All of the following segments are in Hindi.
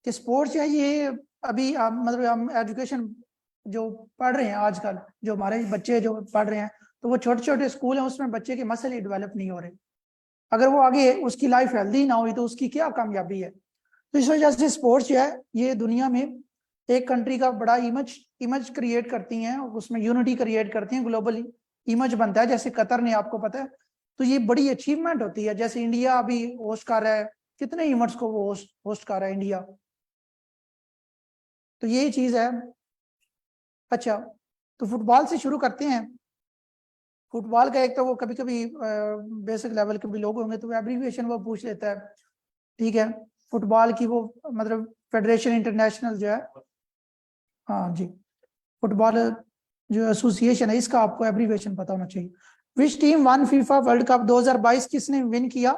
कि स्पोर्ट्स है ये अभी मतलब हम एजुकेशन जो पढ़ रहे हैं आजकल, जो हमारे बच्चे जो पढ़ रहे हैं, तो वो छोटे छोटे स्कूल हैं, उसमें बच्चे के मसल ही डेवलप नहीं हो रहे। अगर वो आगे उसकी लाइफ हेल्दी ना हुई तो उसकी क्या कामयाबी है। तो इस वजह से स्पोर्ट्स जो है ये दुनिया में एक कंट्री का बड़ा इमेज क्रिएट करती हैं, उसमें यूनिटी क्रिएट करती हैं, ग्लोबली इमेज बनता है। जैसे कतर ने, आपको पता है, तो ये बड़ी अचीवमेंट होती है। जैसे इंडिया अभी होस्ट कर रहा है, कितने इवेंट्स को वो होस्ट कर रहा है इंडिया, तो यही चीज है। अच्छा, तो फुटबॉल से शुरू करते हैं। फुटबॉल का एक तो वो कभी कभी बेसिक लेवल के भी लोग होंगे तो एब्रीविएशन वो पूछ लेता है, ठीक है। फुटबॉल की वो मतलब फेडरेशन इंटरनेशनल जो है, हाँ जी, फुटबॉल जो एसोसिएशन है, इसका आपको एब्रीविएशन पता होना चाहिए। Which team one FIFA World cup 2022, किसने विन किया?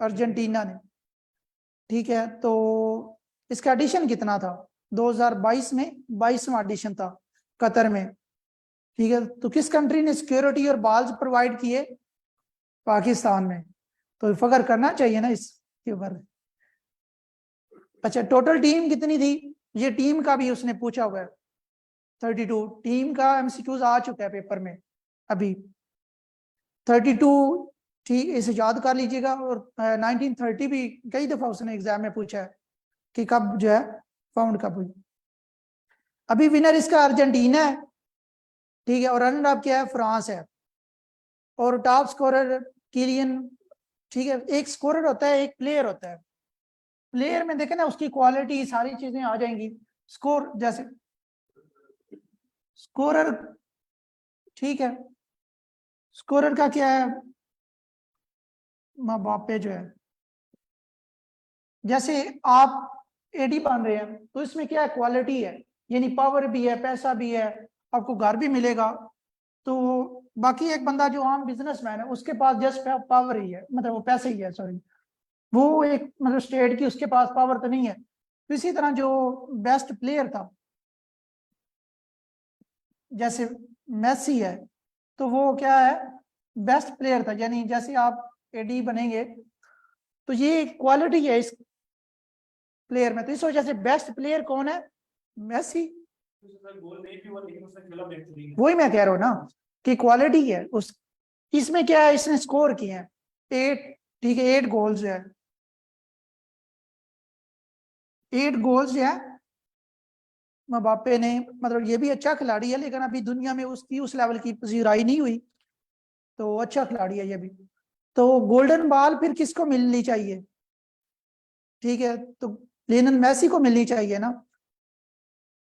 अर्जेंटीना ने, ठीक है। तो इसका एडिशन कितना था 2022 में? 22वां एडिशन था कतर में, ठीक है। तो किस कंट्री ने सिक्योरिटी और बॉल्स प्रोवाइड किए? पाकिस्तान में। तो फख्र करना चाहिए ना इसके ऊपर। अच्छा, टोटल टीम कितनी थी? ये टीम का भी उसने पूछा हुआ है। 32 टीम का एमसीक्यूज आ चुका है पेपर में अभी। 32, ठीक, इसे याद कर लीजिएगा। और 1930 भी कई दफा उसने एग्जाम में पूछा है कि कब जो है फाउंड कब हुई। अभी विनर इसका अर्जेंटीना है, ठीक है, और रनर अप क्या है? फ्रांस है। और टॉप स्कोरर किलियन, ठीक है। एक स्कोरर होता है, एक प्लेयर होता है। प्लेयर में देखें ना, उसकी क्वालिटी सारी चीजें आ जाएंगी। स्कोर जैसे स्कोरर, ठीक है, स्कोरर का क्या है? मबाप्पे जो है, जैसे आप एडी बन रहे हैं तो इसमें क्या है? क्वालिटी है, यानी पावर भी है, पैसा भी है, आपको घर भी मिलेगा। तो बाकी एक बंदा जो आम बिजनेसमैन है उसके पास जस्ट पावर ही है, मतलब वो पैसे ही है, सॉरी, वो एक मतलब स्टेट की उसके पास पावर तो नहीं है। तो इसी तरह जो बेस्ट प्लेयर था, जैसे मेसी है, तो वो क्या है? बेस्ट प्लेयर था। यानी जैसे आप एडी बनेंगे तो ये क्वालिटी है इस प्लेयर में। तो इस वजह से बेस्ट प्लेयर कौन है? मेसी। वही मैं कह रहा हूं ना कि क्वालिटी है उस, इसमें क्या है? इसने स्कोर किए हैं 8, ठीक है, 8 गोल्स है, 8 गोल्स जो है मबाप्पे ने। मतलब ये भी अच्छा खिलाड़ी है, लेकिन अभी दुनिया में उसकी उस लेवल की पजीराई नहीं हुई, तो अच्छा खिलाड़ी है ये भी। तो गोल्डन बॉल फिर किसको मिलनी चाहिए? ठीक है, तो लियोनेल मेसी को मिलनी चाहिए ना,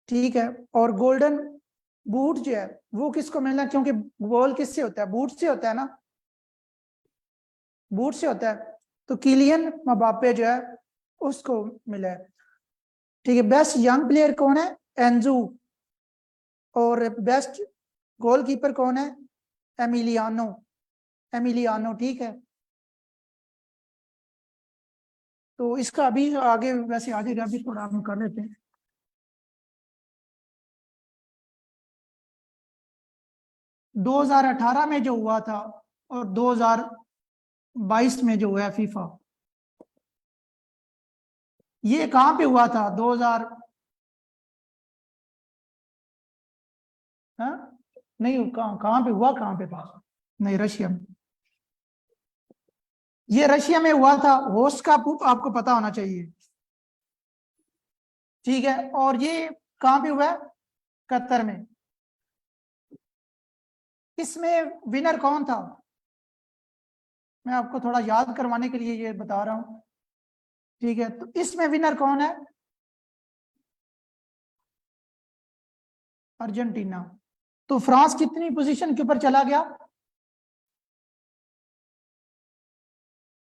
ठीक है। और गोल्डन बूट जो है वो किसको मिलना? क्योंकि गोल किससे होता है? बूट से होता है ना, बूट से होता है। तो किलियन मबाप्पे जो है उसको मिला है, ठीक है। बेस्ट यंग प्लेयर कौन है? एंजू। और बेस्ट गोलकीपर कौन है? एमिलियानो, एमिलियानो, ठीक है। तो इसका अभी आगे वैसे आगे अभी थोड़ा हम कर लेते हैं। 2018 में जो हुआ था और 2022 में जो हुआ है फीफा, ये कहां पे हुआ था? 2000, हाँ, नहीं, कहां कहां पे हुआ, कहां पे था? नहीं, रशिया में। ये रशिया में हुआ था। होस्ट का आपको पता होना चाहिए, ठीक है। और ये कहां पे हुआ है? कतर में। इसमें विनर कौन था? मैं आपको थोड़ा याद करवाने के लिए ये बता रहा हूं, ठीक है। तो इसमें विनर कौन है? अर्जेंटीना। तो फ्रांस कितनी पोजीशन के ऊपर चला गया?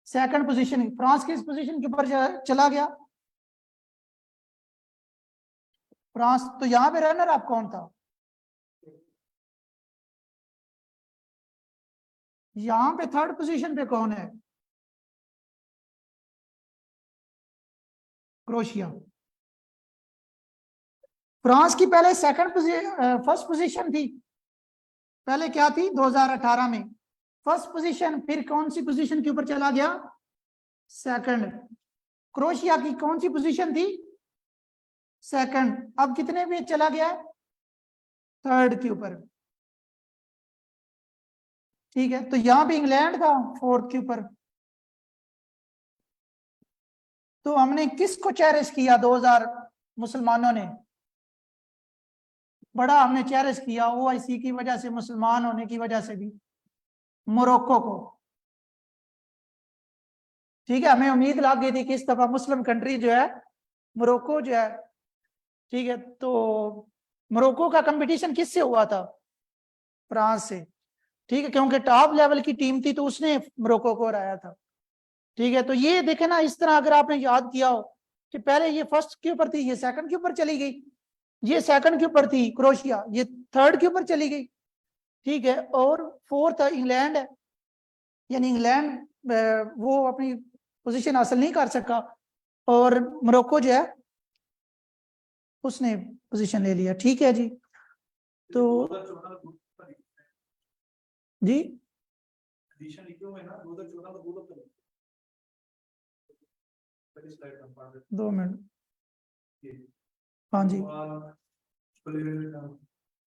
Second position. फ्रांस किस पोजीशन के ऊपर चला गया? फ्रांस। तो यहां पे रनर अप कौन था? यहां पे थर्ड पोजीशन पे कौन है? क्रोशिया। फ्रांस की पहले सेकंड फर्स्ट पोजीशन थी, पहले क्या थी 2018 में? First position. फिर कौन सी पोजीशन के ऊपर चला गया? सेकंड। क्रोएशिया की कौन सी पोजीशन थी? सेकंड। अब कितने पे चला गया है? थर्ड के ऊपर। ठीक है, तो यहां पे इंग्लैंड था फोर्थ के ऊपर। तो हमने किसको चेरिश किया 2000 मुसलमानों ने? बड़ा हमने चेरिश किया ओआईसी की वजह से, मुसलमान होने की वजह से भी, मोरक्को को। ठीक है, हमें उम्मीद लग गई थी कि इस दफा मुस्लिम कंट्री जो है मोरक्को जो है। ठीक है, तो मोरक्को का कंपटीशन किससे हुआ था? फ्रांस से। ठीक है, क्योंकि टॉप लेवल की टीम थी तो उसने मोरक्को को हराया था। ठीक है, तो ये देखे ना, इस तरह अगर आपने याद किया हो कि पहले ये फर्स्ट के ऊपर थी, ये सेकंड के ऊपर चली गई, ये सेकंड के ऊपर थी क्रोएशिया, ये थर्ड के ऊपर चली गई। ठीक है, और फोर्थ इंग्लैंड है, यानी इंग्लैंड वो अपनी पोजीशन हासिल नहीं कर सका और मोरक्को जो है उसने पोजीशन ले लिया। ठीक है जी, तो जी 2 मिनट। हाँ जी,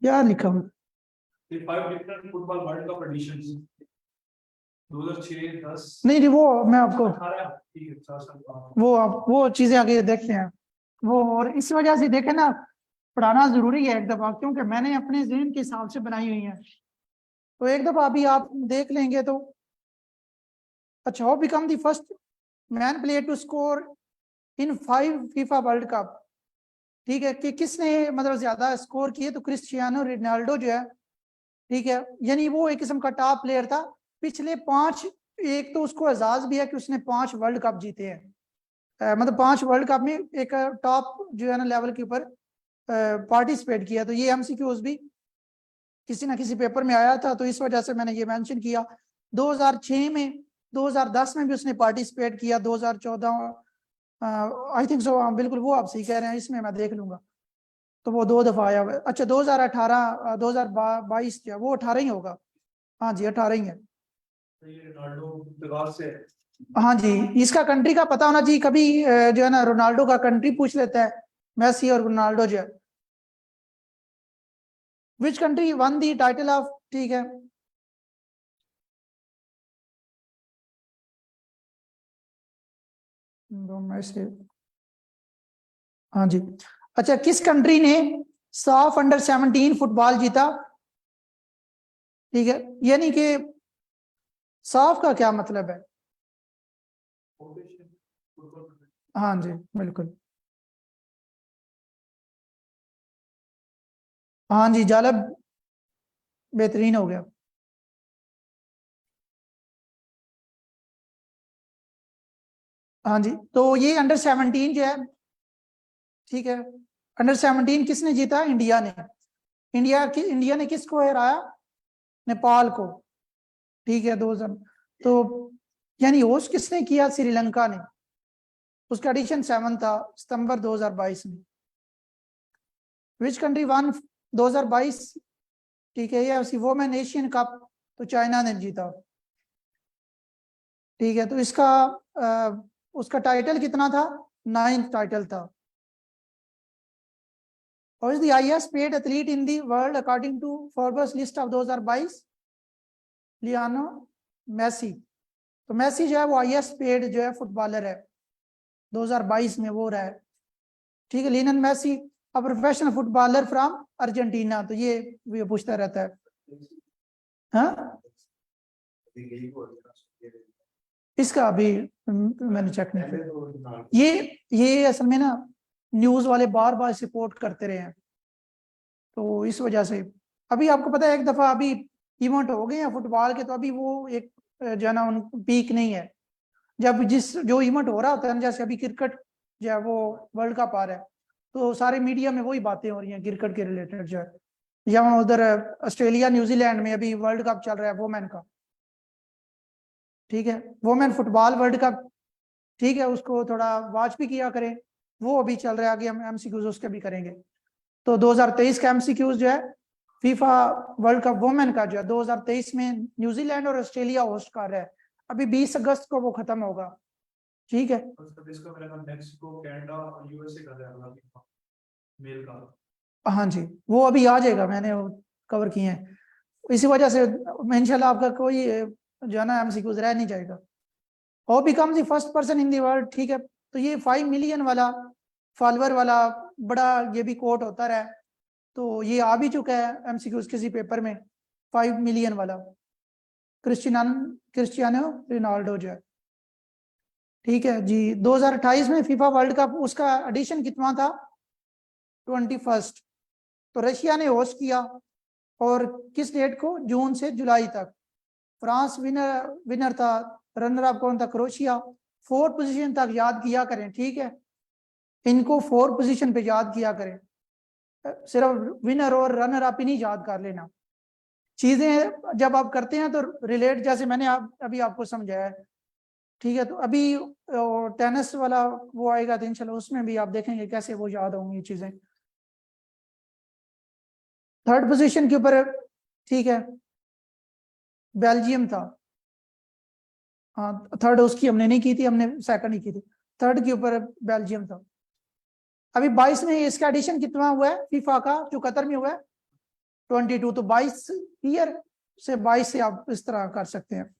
क्या लिखा हुआ? 2006, 10 नहीं नहीं, वो मैं आपको वो आप वो चीजें आगे देखते हैं वो। और इस वजह से देखे ना, पढ़ाना जरूरी है एक दफा, क्योंकि मैंने अपने ज़हन के हिसाब से बनाई हुई है। तो एक दफा अभी आप देख लेंगे तो अच्छा, how become the first man player to score in 5 FIFA World Cup. ठीक है, कि किसने मतलब ज्यादा स्कोर किए? तो क्रिस्टियानो रोनाल्डो जो है, ठीक है, यानी वो एक किस्म का टॉप प्लेयर था पिछले 5। एक तो उसको एजाज भी है कि उसने 5 वर्ल्ड कप जीते हैं, मतलब 5 वर्ल्ड कप में एक टॉप जो है ना लेवल के ऊपर पार्टिसिपेट किया। तो ये एमसीक्यूज भी किसी ना किसी पेपर में आया था, तो इस वजह से मैंने ये मेंशन किया। 2006 में, 2010 में भी उसने पार्टिसिपेट किया, 2014 आई थिंक सो, बिल्कुल वो आप सही कह रहे हैं, इसमें मैं देख लूंगा। तो वो 2 दफा आया हुआ है। अच्छा, 2018 2022 क्या वो 18 ही होगा? हाँ जी, 18 ही है। हाँ जी, इसका कंट्री का पता होना चाहिए। कभी जो है ना रोनाल्डो का कंट्री पूछ लेता है, मेसी और रोनाल्डो जो है। विच country won the title of, ठीक है, दो में से, हाँ जी। अच्छा, किस कंट्री ने साफ अंडर 17 फुटबॉल जीता? ठीक है, यानी कि साफ का क्या मतलब है? हाँ जी, बिल्कुल। हाँ जी, जालब बेहतरीन हो गया। हाँ जी, तो ये अंडर 17 जो है, ठीक है, अंडर 17 किसने जीता? इंडिया ने। इंडिया ने किसको हराया? नेपाल को। ठीक है, 2000। तो यानी होस्ट किसने किया? श्रीलंका ने। उसका एडिशन 7 था सितंबर 2022 में। Which country one 2022? ठीक है, ये उसी वोमेन एशियन कप, तो चाइना ने जीता। ठीक है, तो इसका उसका टाइटल कितना था? 9th टाइटल था। Who is the highest paid athlete in the world according to Forbes list of 2022? लियानो Messi. तो मेसी जो है वो हाईएस्ट पेड जो है फुटबॉलर है 2022 में, वो रहा है। ठीक है, Lionel Messi a professional footballer from Argentina. तो ये पूछता रहता है। हाँ, इसका अभी मैंने चेक नहीं किया। ये असल में ना न्यूज वाले बार बार सपोर्ट करते रहे हैं, तो इस वजह से। अभी आपको पता है एक दफा अभी इवेंट हो गए हैं फुटबॉल के, तो अभी वो एक जो है ना उन पीक नहीं है। जब जो इवेंट हो रहा होता है ना, जैसे अभी क्रिकेट जो है वो वर्ल्ड कप आ रहा है, तो सारे मीडिया में वही बातें हो रही हैं क्रिकेट के रिलेटेड जो है। या उधर ऑस्ट्रेलिया न्यूजीलैंड में अभी वर्ल्ड कप चल रहा है वोमेन का। ठीक है, वोमेन फुटबॉल वर्ल्ड कप। ठीक है, उसको थोड़ा वॉच भी किया करें, वो अभी चल रहा है। आगे हम एमसीक्यूज उसके भी करेंगे। तो 2023 का एमसीक्यूज जो है फीफा वर्ल्ड कप वोमेन का जो है 2023 में न्यूजीलैंड और ऑस्ट्रेलिया होस्ट कर रहा है। अभी 20 अगस्त को वो खत्म होगा। ठीक है। इसका मेरा नाम मैक्सिको, कनाडा और यूएसए का है मेल का। हाँ जी, वो अभी आ जाएगा, मैंने कवर किए हैं, इसी वजह से इंशाल्लाह आपका कोई जो है ना एमसीक्यूज रह नहीं जाएगा। और become the first person in the world, ठीक है। तो ये 5 मिलियन वाला फॉलोअर वाला बड़ा ये भी कोट होता रहा, तो ये आ भी चुका है एमसीक्यूज किसी पेपर में, 5 मिलियन वाला क्रिस्टियानो रोनाल्डो जो है। ठीक है जी। 2028 में फीफा वर्ल्ड कप उसका एडिशन कितना था? 21st। तो रशिया ने होस्ट किया, और किस डेट को? जून से जुलाई तक। फ्रांस विनर था। रनर अप कौन था? क्रोएशिया। 4 पोजीशन तक याद किया करें, ठीक है, इनको 4 पोजीशन पे याद किया करें, सिर्फ विनर और रनर अप ही नहीं याद कर लेना। चीजें जब आप करते हैं तो रिलेट, जैसे मैंने अभी आपको समझाया है, ठीक है। तो अभी टेनिस वाला वो आएगा तो इंशाल्लाह उसमें भी आप देखेंगे कैसे वो याद होंगी चीजें। 3rd पोजीशन के ऊपर, ठीक है, बेल्जियम था। हाँ, 3rd उसकी हमने नहीं की थी, हमने 2nd ही की थी। 3rd के ऊपर बेल्जियम था। अभी 22 में इसका एडिशन कितना हुआ है फीफा का जो कतर में हुआ है? 22। तो 22 ईयर से 22 से आप इस तरह कर सकते हैं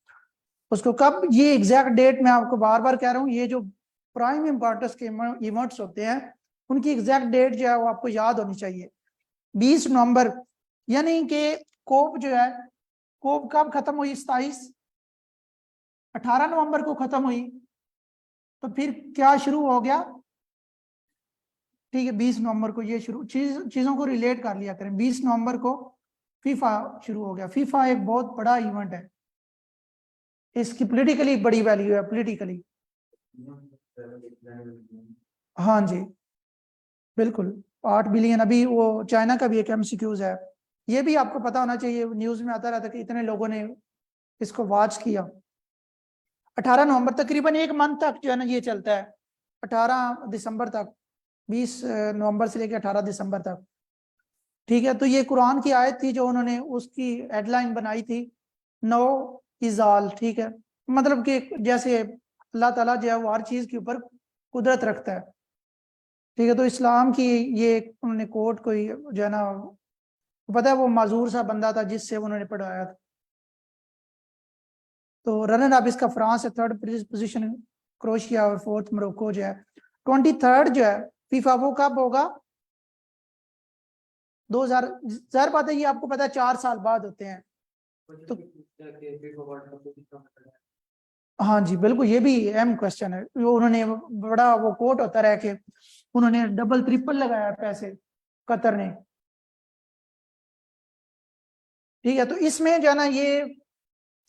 उसको। कब ये एग्जैक्ट डेट मैं आपको बार बार कह रहा हूँ, ये जो प्राइम इंपॉर्टेंस के इवेंट्स होते हैं उनकी एग्जैक्ट डेट जो है वो आपको याद होनी चाहिए। 20 नवंबर, यानी कि कोप जो है, कोप कब खत्म हुई? 18 नवंबर को खत्म हुई। तो फिर क्या शुरू हो गया? ठीक है, 20 नवंबर को ये शुरू, चीजों को रिलेट कर लिया करें। 20 नवंबर को फीफा शुरू हो गया। फीफा एक बहुत बड़ा इवेंट है, इसकी पॉलिटिकली बड़ी वैल्यू है, पॉलिटिकली। हाँ जी, बिल्कुल। 8 बिलियन। अभी वो चाइना का भी एक एमसीक्यूज है, ये भी आपको पता होना चाहिए, न्यूज में आता रहता है कि इतने लोगों ने इसको वॉच किया। 18 नवंबर, तकरीबन 1 मंथ तक जो है ना ये चलता है, 18 दिसंबर तक, 20 नवंबर से लेकर 18 दिसंबर तक। ठीक है। तो ये कुरान की आयत थी जो उन्होंने उसकी हेडलाइन बनाई थी, नो इजाल। ठीक है, मतलब कि जैसे अल्लाह ताला जो है वो हर चीज के ऊपर कुदरत रखता है। ठीक है। तो इस्लाम की ये उन्होंने कोट कोई जो है ना, पता है वो माजूर सा बंदा था जिससे उन्होंने पढ़ाया था। तो रनर अप इसका फ्रांस है, 3rd पोजीशन क्रोएशिया, और 4th मोरक्को जो है। 23rd जो है फीफा वो कब होगा? 2000, जाहिर बात है ये आपको पता है 4 साल बाद होते हैं। तो हाँ जी, बिल्कुल, ये भी अहम क्वेश्चन है। वो उन्होंने बड़ा वो कोट होता रहा कि उन्होंने डबल ट्रिपल लगाया पैसे कतर ने। ठीक है। तो इसमें जो है ना ये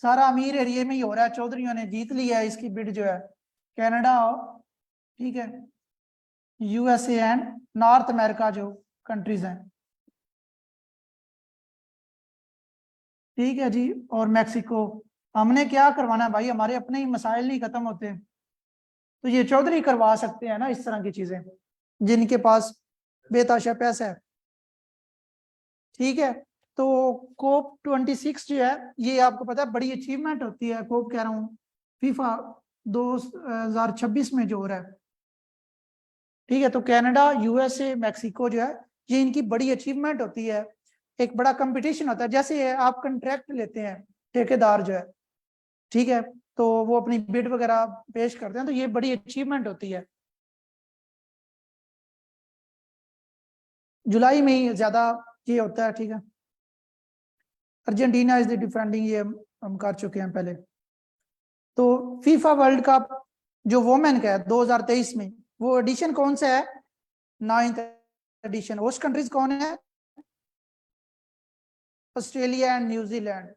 सारा अमीर एरिया में ही हो रहा है, चौधरियों ने जीत लिया है इसकी बिड जो है। कनाडा, ठीक है, यूएसए एंड नॉर्थ अमेरिका जो कंट्रीज हैं। ठीक है जी। और मैक्सिको। हमने क्या करवाना है भाई, हमारे अपने ही मसाइल नहीं खत्म होते, तो ये चौधरी करवा सकते हैं ना इस तरह की चीजें, जिनके पास बेताशा पैसा है। ठीक है। तो कोप 26 जो है ये आपको पता है बड़ी अचीवमेंट होती है, कोप कह रहा हूँ, फीफा 2026 में जो हो रहा है। ठीक है। तो कनाडा, यूएसए, मैक्सिको जो है ये इनकी बड़ी अचीवमेंट होती है, एक बड़ा कंपटीशन होता है। जैसे आप कंट्रैक्ट लेते हैं, ठेकेदार जो है, ठीक है, तो वो अपनी बिड वगैरह पेश करते हैं, तो ये बड़ी अचीवमेंट होती है। जुलाई में ही ज्यादा ये होता है। ठीक है। अर्जेंटीना इज द डिफेंडिंग, ये हम कर चुके हैं पहले। तो फीफा वर्ल्ड कप जो वोमेन का है 2023 में, वो एडिशन कौन सा है? 9th addition. होस्ट कंट्रीज कौन है? Australia and New Zealand.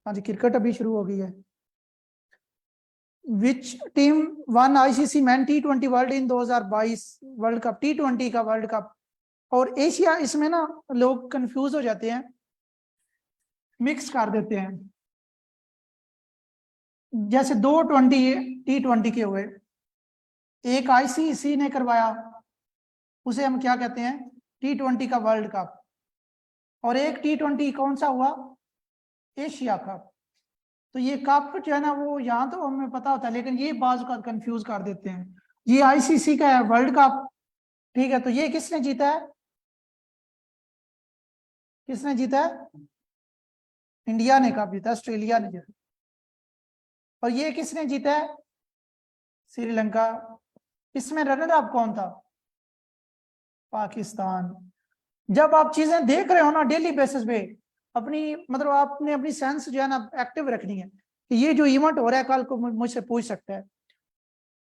हाँ जी, क्रिकेट अभी शुरू हो गई है। Which team one ICC man T20 world in 2022 world cup, T20 का वर्ल्ड कप। और एशिया, इसमें ना लोग कंफ्यूज हो जाते हैं, मिक्स कर देते हैं। जैसे 2 T20 के हुए, एक आईसीसी ने करवाया, उसे हम क्या कहते हैं? T20 का वर्ल्ड कप। और एक T20 कौन सा हुआ? Asia cup. तो ये कप जो है ना वो यहाँ तो हमें पता होता है, लेकिन ये बाज़ का कंफ्यूज कर देते हैं। ये आईसीसी का है वर्ल्ड कप, ठीक है। तो ये किसने जीता है, किसने जीता है? इंडिया ने कप जीता, ऑस्ट्रेलिया ने जीता। और ये किसने जीता है? श्रीलंका। इसमें रनर अप कौन था? पाकिस्तान। जब आप चीजें देख रहे हो ना डेली बेसिस पे, अपनी मतलब आपने अपनी सेंस जो है ना एक्टिव रखनी है कि ये जो इवेंट हो रहा है कल को मुझसे पूछ सकता है,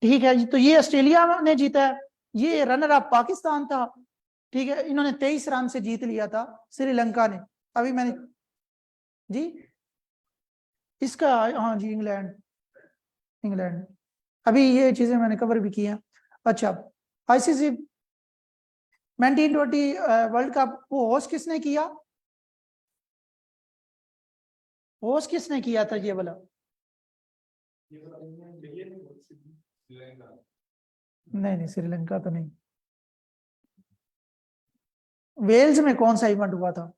ठीक है। तो ये ऑस्ट्रेलिया ने जीता है, ये रनर अप पाकिस्तान था, ठीक है। इन्होंने 23 रन से जीत लिया था श्रीलंका ने। अभी मैंने जी इसका, हाँ जी, इंग्लैंड, इंग्लैंड। अभी ये चीजें मैंने कवर भी की हैं। अच्छा, आईसीसी 1920 वर्ल्ड कप वो होस्ट किसने किया? होस्ट किसने किया था ये वाला? नहीं नहीं, श्रीलंका तो नहीं। वेल्स में कौन सा इवेंट हुआ था?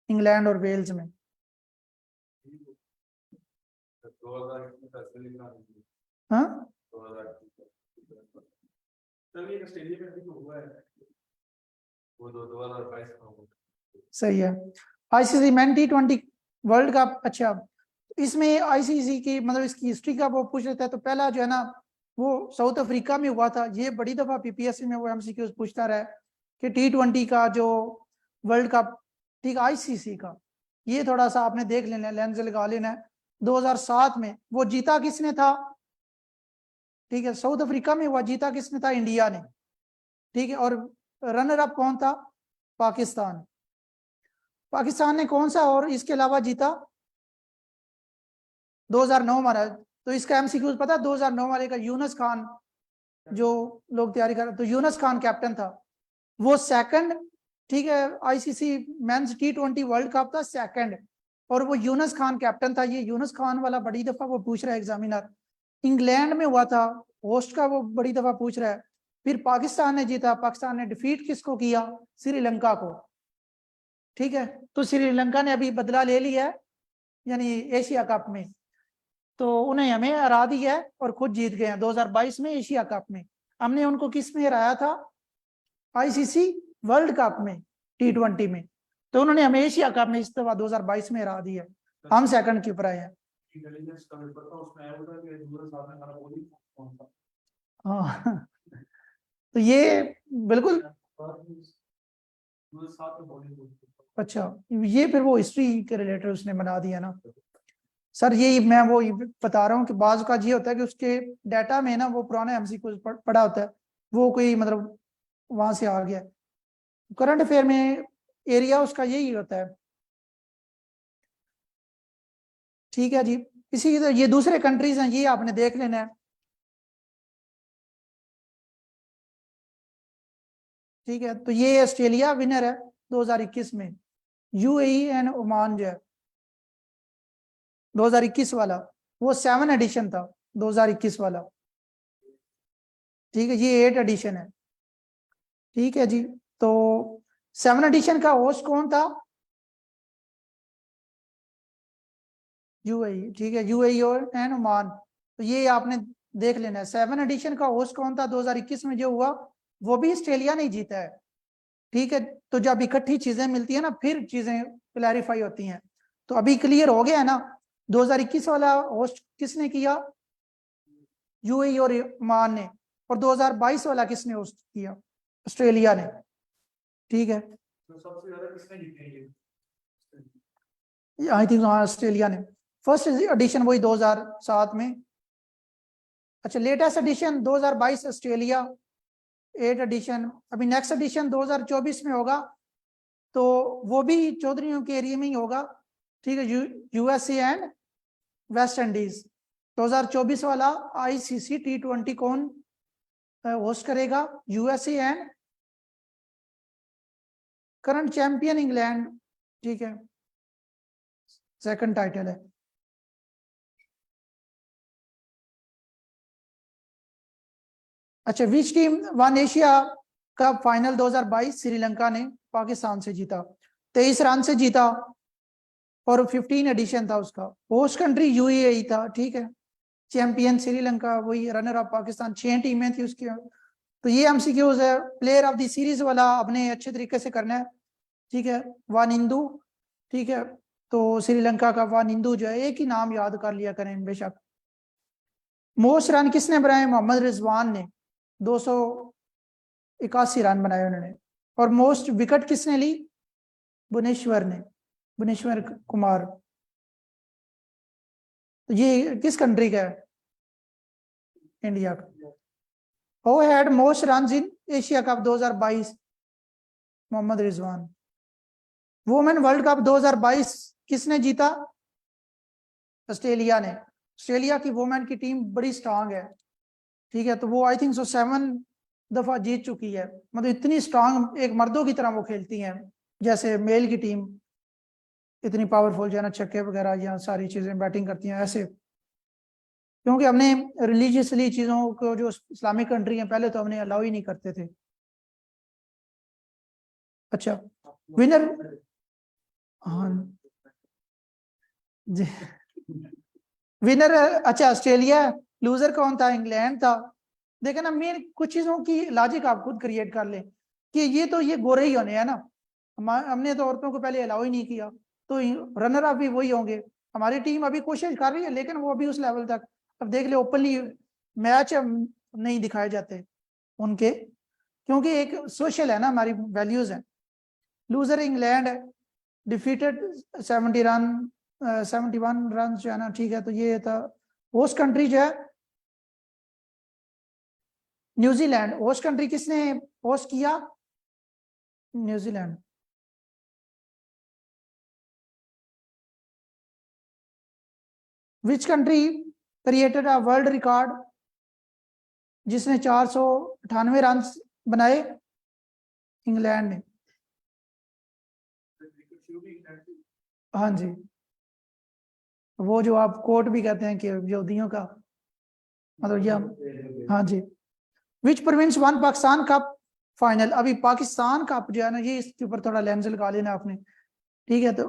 इंग्लैंड और वेल्स में। हाँ सही है। ICC man T20 world cup. अच्छा, इसमें आईसीसी की मतलब इसकी हिस्ट्री का वो पूछ लेता है। तो पहला जो है ना वो साउथ अफ्रीका में हुआ था। ये बड़ी दफा पीपीएससी में वो एमसीक्यूज पूछता रहा है कि T20 का जो वर्ल्ड कप, ठीक, आईसीसी का, ये थोड़ा सा आपने देख लेना है, लेंस लगा लेना है। 2007 में वो जीता किसने था? ठीक है, साउथ अफ्रीका में हुआ, जीता किसने था? इंडिया ने, ठीक है। और रनर अप कौन था? पाकिस्तान। पाकिस्तान ने कौन सा और इसके अलावा जीता? 2009 मारा। तो इसका एमसीक्यूज पता, 2009 वाले का यूनुस खान, जो लोग तैयारी कर रहे, तो यूनुस खान कैप्टन था, वो सेकंड, ठीक है। ICC men's T20 world cup था सेकंड, और वो यूनुस खान कैप्टन था। ये यूनुस खान वाला बड़ी दफा वो पूछ रहा है एग्जामिनर। इंग्लैंड में हुआ था, होस्ट का वो बड़ी दफा पूछ रहा है। फिर पाकिस्तान ने जीता, पाकिस्तान ने डिफीट किसको किया? श्रीलंका को, ठीक है। तो श्रीलंका ने अभी बदला ले लिया है, यानी एशिया कप में, तो उन्हें हमें हरा दिया है और खुद जीत गए हैं 2022 में एशिया कप में। हमने उनको किस में हराया था? आईसीसी वर्ल्ड कप में, T20 में। तो उन्होंने हमें एशिया कप में इस दफा 2022 में हरा दिया। हम सेकंड के ऊपर आए हैं। हाँ तो ये बिल्कुल, अच्छा, ये फिर वो हिस्ट्री के रिलेटेड उसने बना दिया ना सर। ये मैं वो बता रहा हूँ कि बाज का ये होता है कि उसके डाटा में ना वो पुराना एमसीक्यू पड़ा होता है, वो कोई मतलब वहां से आ गया। करंट अफेयर में एरिया उसका यही होता है, ठीक है जी। इसी की तरह ये दूसरे कंट्रीज हैं, ये आपने देख लेना है, ठीक है। तो ये ऑस्ट्रेलिया विनर है 2021 में। यूएई एंड ओमान जो है 2021 वाला, वो 7 एडिशन था 2021 वाला, ठीक है। ये 8 एडिशन है, ठीक है जी। तो 7 एडिशन का होस्ट कौन था? यूएई, ठीक है, यूएई और एंड ओमान। तो ये आपने देख लेना है। 7 एडिशन का होस्ट कौन था 2021 में जो हुआ? वो भी ऑस्ट्रेलिया नहीं जीता है, ठीक है। तो जब इकट्ठी चीजें मिलती है ना फिर चीजें क्लैरिफाई होती हैं। तो अभी क्लियर हो गया है ना, 2021 वाला होस्ट किसने किया? यूएई और ओमान ने। और 2022 वाला किसने होस्ट किया? ऑस्ट्रेलिया ने, ठीक है। सबसे ज्यादा किसने जीते? आई थिंक ऑस्ट्रेलिया ने। फर्स्ट एडिशन वही 2007 में। अच्छा, लेटेस्ट एडिशन 2022 ऑस्ट्रेलिया 8 एडिशन। अभी नेक्स्ट एडिशन 2024 में होगा, तो वो भी चौधरीयों के एरिया में ही होगा, ठीक है। USA and West Indies. 2024 वाला आईसीसी T20 कौन होस्ट करेगा? USA and current champion England, ठीक है, सेकंड टाइटल है। अच्छा, which team one Asia cup final 2022? Sri Lanka ने पाकिस्तान से जीता, 23 रन से जीता, और 15 एडिशन था उसका। होस्ट कंट्री यूएई था, ठीक है। चैंपियन श्रीलंका, वही रनर ऑफ पाकिस्तान, 6 टीमें थी उसकी। तो ये एमसीक्यूज है। प्लेयर ऑफ द सीरीज वाला अपने अच्छे तरीके से करना है, ठीक है। वानिंदु, ठीक है। तो श्रीलंका का वानिंदु जो है, एक ही नाम याद कर लिया करें बेशक। मोस्ट रन किसने बनाए? मोहम्मद रिजवान ने, 281 रन बनाए उन्होंने। और मोस्ट विकेट किसने ली? भुवनेश्वर ने, भुवनेश्वर कुमार। तो ये किस कंट्री का है? इंडिया का। Who had most run in Asia cup 2022? Mohammad Rizwan. Women world cup 2022 किसने जीता? ऑस्ट्रेलिया ने। ऑस्ट्रेलिया की वुमेन की टीम बड़ी स्ट्रांग है, ठीक है। तो वो आई थिंक 7 दफा जीत चुकी है। मतलब इतनी स्ट्रांग, एक मर्दों की तरह वो खेलती हैं, जैसे मेल की टीम इतनी पावरफुल जो है ना, छक्के वगैरह या सारी चीजें बैटिंग करती हैं ऐसे। क्योंकि हमने रिलीजियसली चीजों को, जो इस्लामिक कंट्री है पहले तो हमने अलाउ ही नहीं करते थे। अच्छा, विनर, हाँ जी, विनर अच्छा ऑस्ट्रेलिया, लूजर कौन था? इंग्लैंड था। देखे ना, मेन कुछ चीजों की लॉजिक आप खुद क्रिएट कर ले कि ये तो ये गोरे ही होने हैं ना, हमने तो औरतों को पहले अलाउ ही नहीं किया, तो रनर अप भी वही होंगे। हमारी टीम अभी कोशिश कर रही है, लेकिन वो अभी उस लेवल तक, अब देख ले ओपनली मैच नहीं दिखाए जाते उनके, क्योंकि एक सोशल है ना, हमारी वैल्यूज है। लूजर इंग्लैंड है, डिफीटेड 71 रन जो है ना, ठीक है। तो ये था। होस्ट कंट्री जो है न्यूजीलैंड। होस्ट कंट्री किसने होस्ट किया? New Zealand. Which country created a world record, जिसने 498 रन बनाए? इंग्लैंड ने। हाँ जी, वो जो आप कोर्ट भी कहते हैं कि यहूदियों का, मतलब ये, हाँ जी। Which province won Pakistan cup final? अभी पाकिस्तान कप जो है ना, ये इसके ऊपर थोड़ा लेंस लगा लेना आपने, ठीक है। तो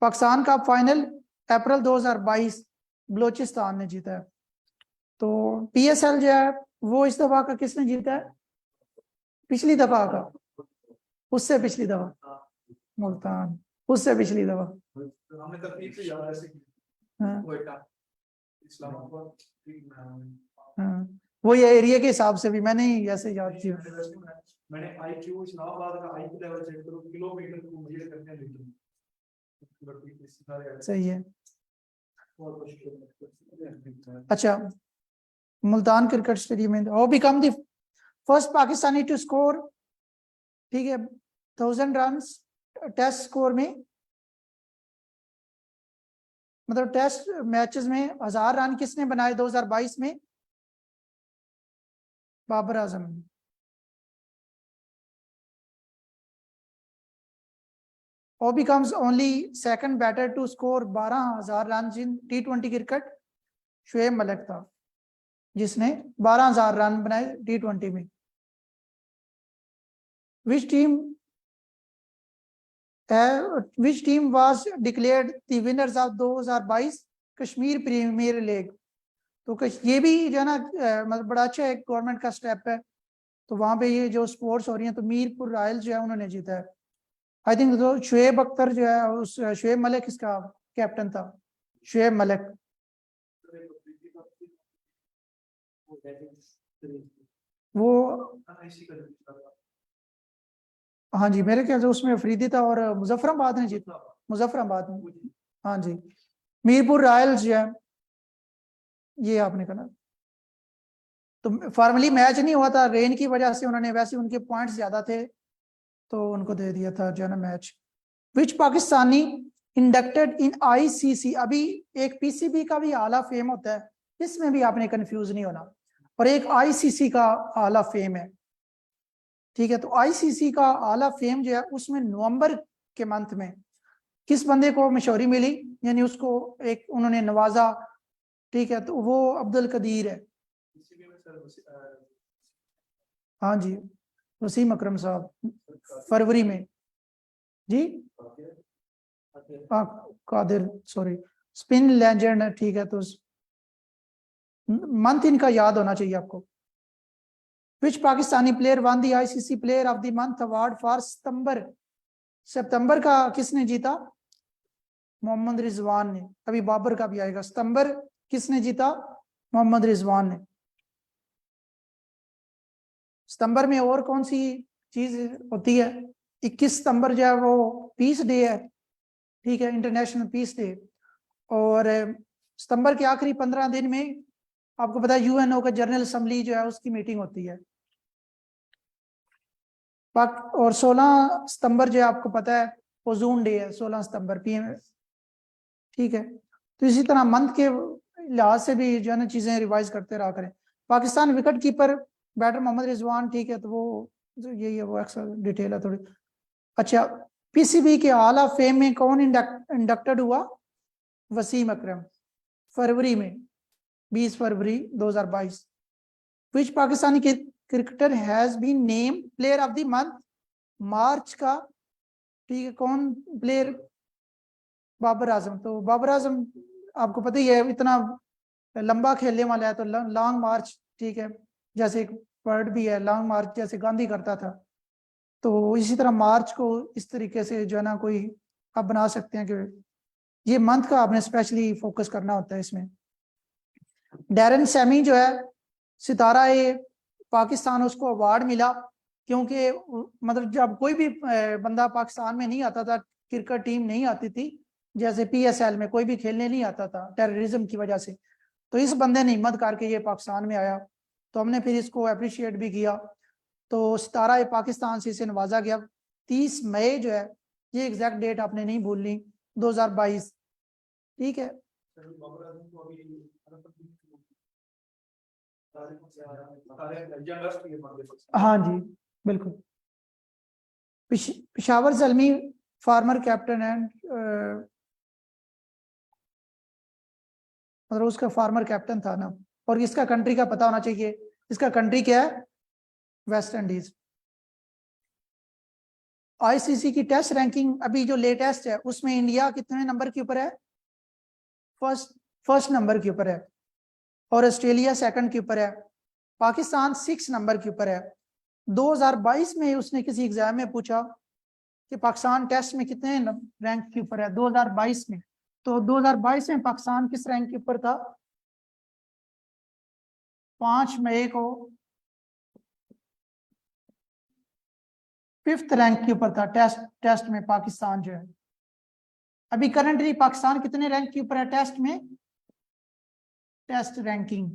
पाकिस्तान कप फाइनल अप्रैल 2022 बलोचिस्तान ने जीता है। तो पीएसएल जो है वो इस दफा का किसने जीता है? पिछली दफा का, उससे पिछली दफा मुल्तान, उससे पिछली दफा। हमने तकनीक से याद ऐसे की, हाँ क्वेटा, इस्लामाबाद, हाँ, वो ये एरिया के हिसाब से भी मैंने ही ऐसे याद किया। मैंने आईक्यू इस्लामाबाद का आईक्यू लेवल चेक करो, किलोमीटर को मेजर करने हैं लीटर। सही है। अच्छा, मुल्तान क्रिकेट स्टेडियम में वो become the first Pakistani to score, ठीक है, 1000 रन टेस्ट स्कोर में, मतलब टेस्ट मैचेस में 1000 रन किसने बनाए 2022 में? बाबर आजम। और becomes only second batter to score 12,000 run in T20 क्रिकेट? शुएब मलिक था जिसने 12,000 रन बनाए T20 में। Which team was declared the winners of 2022 Kashmir premier league? तो ये भी जो है ना, मतलब बड़ा अच्छा एक गवर्नमेंट का स्टेप है। तो वहां पे ये जो स्पोर्ट्स हो रही हैं, तो मीरपुर रॉयल्स जो है उन्होंने जीता है। आई थिंक तो शुएब अख्तर जो है, उस शुएब मलिक इसका कैप्टन था, शुएब मलिक। वो, हाँ जी, मेरे ख्याल से उसमें अफरीदी था और मुजफ्फराबाद ने जीता, मुजफ्फराबाद में। हाँ जी, मीरपुर रॉयल्स जो है, ये आपने कहा। तो फॉर्मली मैच नहीं हुआ था, रेन की वजह से उन्होंने, वैसे उनके पॉइंट्स ज्यादा थे तो उनको दे दिया था जो है ना मैच। विच पाकिस्तानी इंडक्टेड इन आईसीसी? अभी एक पीसीबी का भी आला फेम होता है, इसमें भी आपने कंफ्यूज नहीं होना, और एक आईसीसी का आला फेम है, ठीक है। तो आईसीसी का आला फेम जो है, उसमें नवंबर के मंथ में किस बंदे को मशहूरी मिली, यानी उसको एक उन्होंने नवाजा, ठीक है। तो वो अब्दुल कदीर है। हाँ जी, वसीम अकरम साहब, फरवरी में जी। कादिर, सॉरी, स्पिन लेजेंड है, ठीक है, तो मंथ इनका याद होना चाहिए आपको। Which Pakistani player won the ICC player of the month award for September, सितंबर का किसने जीता? मोहम्मद रिजवान ने। अभी बाबर का भी आएगा। सितंबर किसने जीता? मोहम्मद रिजवान ने। सितंबर में और कौन सी चीज होती है? 21 सितंबर जो है वो पीस डे है, ठीक है, इंटरनेशनल पीस डे। और सितंबर के आखिरी 15 दिन में आपको पता है यूएनओ का जनरल असेंबली जो है उसकी मीटिंग होती है। और 16 सितंबर जो है आपको पता है ओजोन डे है, 16 सितंबर पीएम, ठीक है। तो इसी तरह मंथ के लिहाज से भी जो है ना चीजें रिवाइज करते रहा करें। Pakistan wicket keeper batter Mohammad Rizwan, ठीक है, तो वो यही है, वो एक्स्ट्रा डिटेल है थोड़ी। अच्छा, पीसीबी के हॉल ऑफ फेम में कौन इंडक्टेड हुआ? वसीम अकरम, फरवरी में, 20 फरवरी 2022। Which Pakistani cricketer has been name player of the month March का, ठीक है, कौन प्लेयर? बाबर आजम। तो बाबर आजम आपको पता ही है इतना लंबा खेलने वाला है, तो लॉन्ग मार्च, ठीक है, जैसे एक वर्ड भी है लॉन्ग मार्च, जैसे गांधी करता था, तो इसी तरह मार्च को इस तरीके से जो है ना कोई आप बना सकते हैं कि ये मंथ का आपने स्पेशली फोकस करना होता है इसमें। डैरन सैमी जो है सितारा ए पाकिस्तान, उसको अवार्ड मिला क्योंकि मतलब जब कोई भी बंदा पाकिस्तान में नहीं आता था, क्रिकेट टीम नहीं आती थी, जैसे पीएसएल में कोई भी खेलने नहीं आता था टेररिज्म की वजह से, तो इस बंदे ने हिम्मत करके ये पाकिस्तान में आया, तो हमने फिर इसको अप्रिशिएट भी किया, तो सितारा पाकिस्तान से इसे नवाजा गया। 30 मई जो है, ये एग्जैक्ट डेट आपने नहीं भूलनी, 2022, ठीक है। हाँ जी, बिल्कुल। पेशावर ज़ल्मी फार्मर कैप्टन है, मतलब उसका फार्मर कैप्टन था ना। और इसका कंट्री का पता होना चाहिए, इसका कंट्री क्या है? West Indies. आईसीसी की टेस्ट रैंकिंग अभी जो लेटेस्ट है उसमें इंडिया कितने नंबर के ऊपर है? फर्स्ट नंबर के ऊपर है, और ऑस्ट्रेलिया सेकंड के ऊपर है, पाकिस्तान 6 नंबर के ऊपर है। 2022 में उसने किसी एग्जाम में पूछा कि पाकिस्तान टेस्ट में कितने रैंक के ऊपर है 2022 में, तो 2022 में पाकिस्तान किस रैंक के ऊपर था? 5 मई को 5th रैंक के ऊपर था टेस्ट में पाकिस्तान जो है। अभी करंटली पाकिस्तान कितने रैंक के ऊपर है टेस्ट में? टेस्ट रैंकिंग,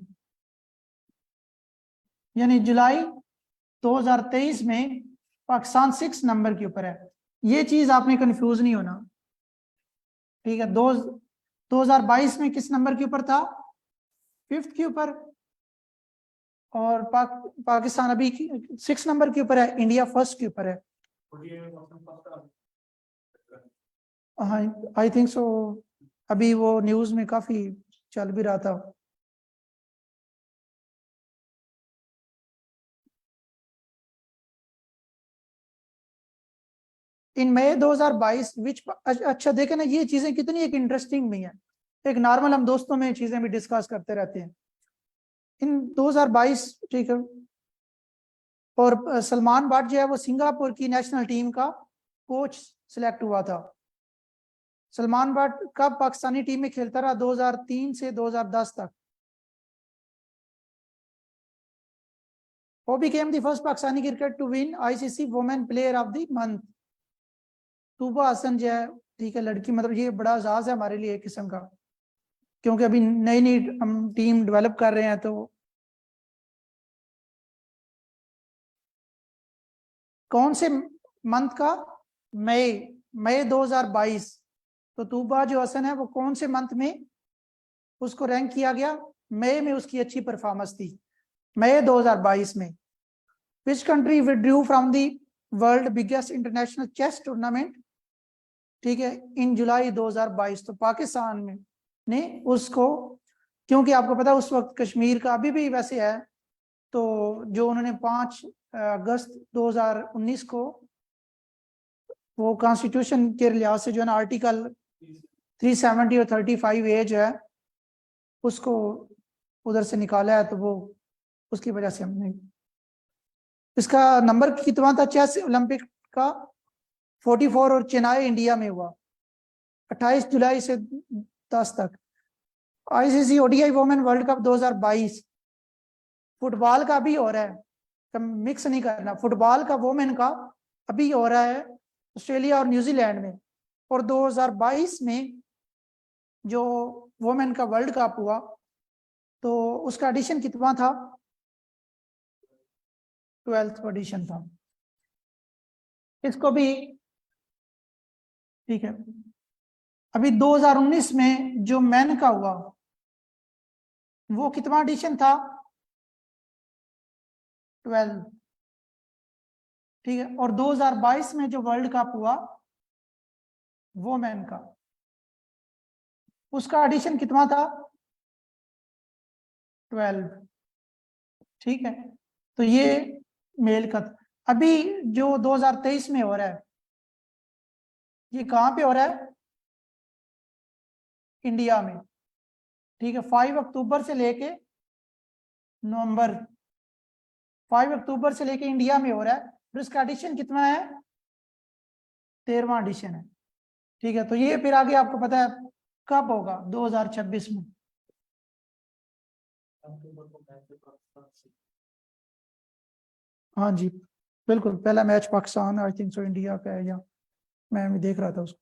यानी जुलाई 2023 में पाकिस्तान 6 नंबर के ऊपर है। ये चीज आपने कंफ्यूज नहीं होना, ठीक है। 2022 में किस नंबर के ऊपर था? 5th के ऊपर। और पाकिस्तान अभी 6 नंबर के ऊपर है, इंडिया फर्स्ट के ऊपर है। हाँ, आई थिंक सो। अभी वो न्यूज में काफी चल भी रहा था। इन मई 2022 विच, अच्छा देखे ना, ये चीजें कितनी एक इंटरेस्टिंग भी है, एक नॉर्मल हम दोस्तों में चीजें भी डिस्कस करते रहते हैं। इन 2022, ठीक है, और सलमान बट जो है वो सिंगापुर की नेशनल टीम का कोच सिलेक्ट हुआ था। सलमान बट कब पाकिस्तानी टीम में खेलता रहा? 2003 से 2010 तक। वो became the first Pakistani cricket to win ICC women player of the month. Tuba Hassan जो है, ठीक है, लड़की, मतलब ये बड़ा एजाज है हमारे लिए एक किस्म का, क्योंकि अभी नई नई हम टीम डेवलप कर रहे हैं। तो कौन से मंथ का? मई 2022। तो तूबा जो हसन है वो कौन से मंथ में उसको रैंक किया गया? मई में उसकी अच्छी परफॉर्मेंस थी, मई 2022 में। Which country withdrew from the world biggest international chess tournament, ठीक है, इन जुलाई 2022। तो पाकिस्तान में ने उसको, क्योंकि आपको पता है उस वक्त कश्मीर का अभी भी वैसे है, तो जो उन्होंने 5 अगस्त 2019 को वो कॉन्स्टिट्यूशन के लिहाज से जो है ना आर्टिकल 370 और 35 एज है उसको उधर से निकाला है, तो वो उसकी वजह से हमने इसका नंबर कितना था चेस ओलंपिक का 44 और चेन्नई इंडिया में हुआ 28 जुलाई से 10 तक। ICC ODI women world cup 2022 football का भी हो रहा है, मिक्स नहीं करना, फुटबॉल का वुमेन का अभी हो रहा है ऑस्ट्रेलिया और न्यूजीलैंड में। और 2022 में जो वुमेन का वर्ल्ड कप हुआ तो उसका एडिशन कितना था, 12th एडिशन था। इसको भी ठीक है। अभी 2019 में जो मैन का हुआ वो कितना एडिशन था, 12, ठीक है। और 2022 में जो वर्ल्ड कप हुआ वो मैन का, उसका एडिशन कितना था, 12, ठीक है। तो ये मेल का था। अभी जो 2023 में हो रहा है ये कहाँ पे हो रहा है, इंडिया में, ठीक है। 5 अक्टूबर से लेके नवंबर, 5 अक्टूबर से लेके इंडिया में हो रहा है। और इसका एडिशन कितना है, 13वां एडिशन है, ठीक है। तो ये फिर आगे आपको पता है कब होगा, 2026 में। हाँ जी बिल्कुल, पहला match Pakistan I think so India का है, या मैं भी देख रहा था उसको।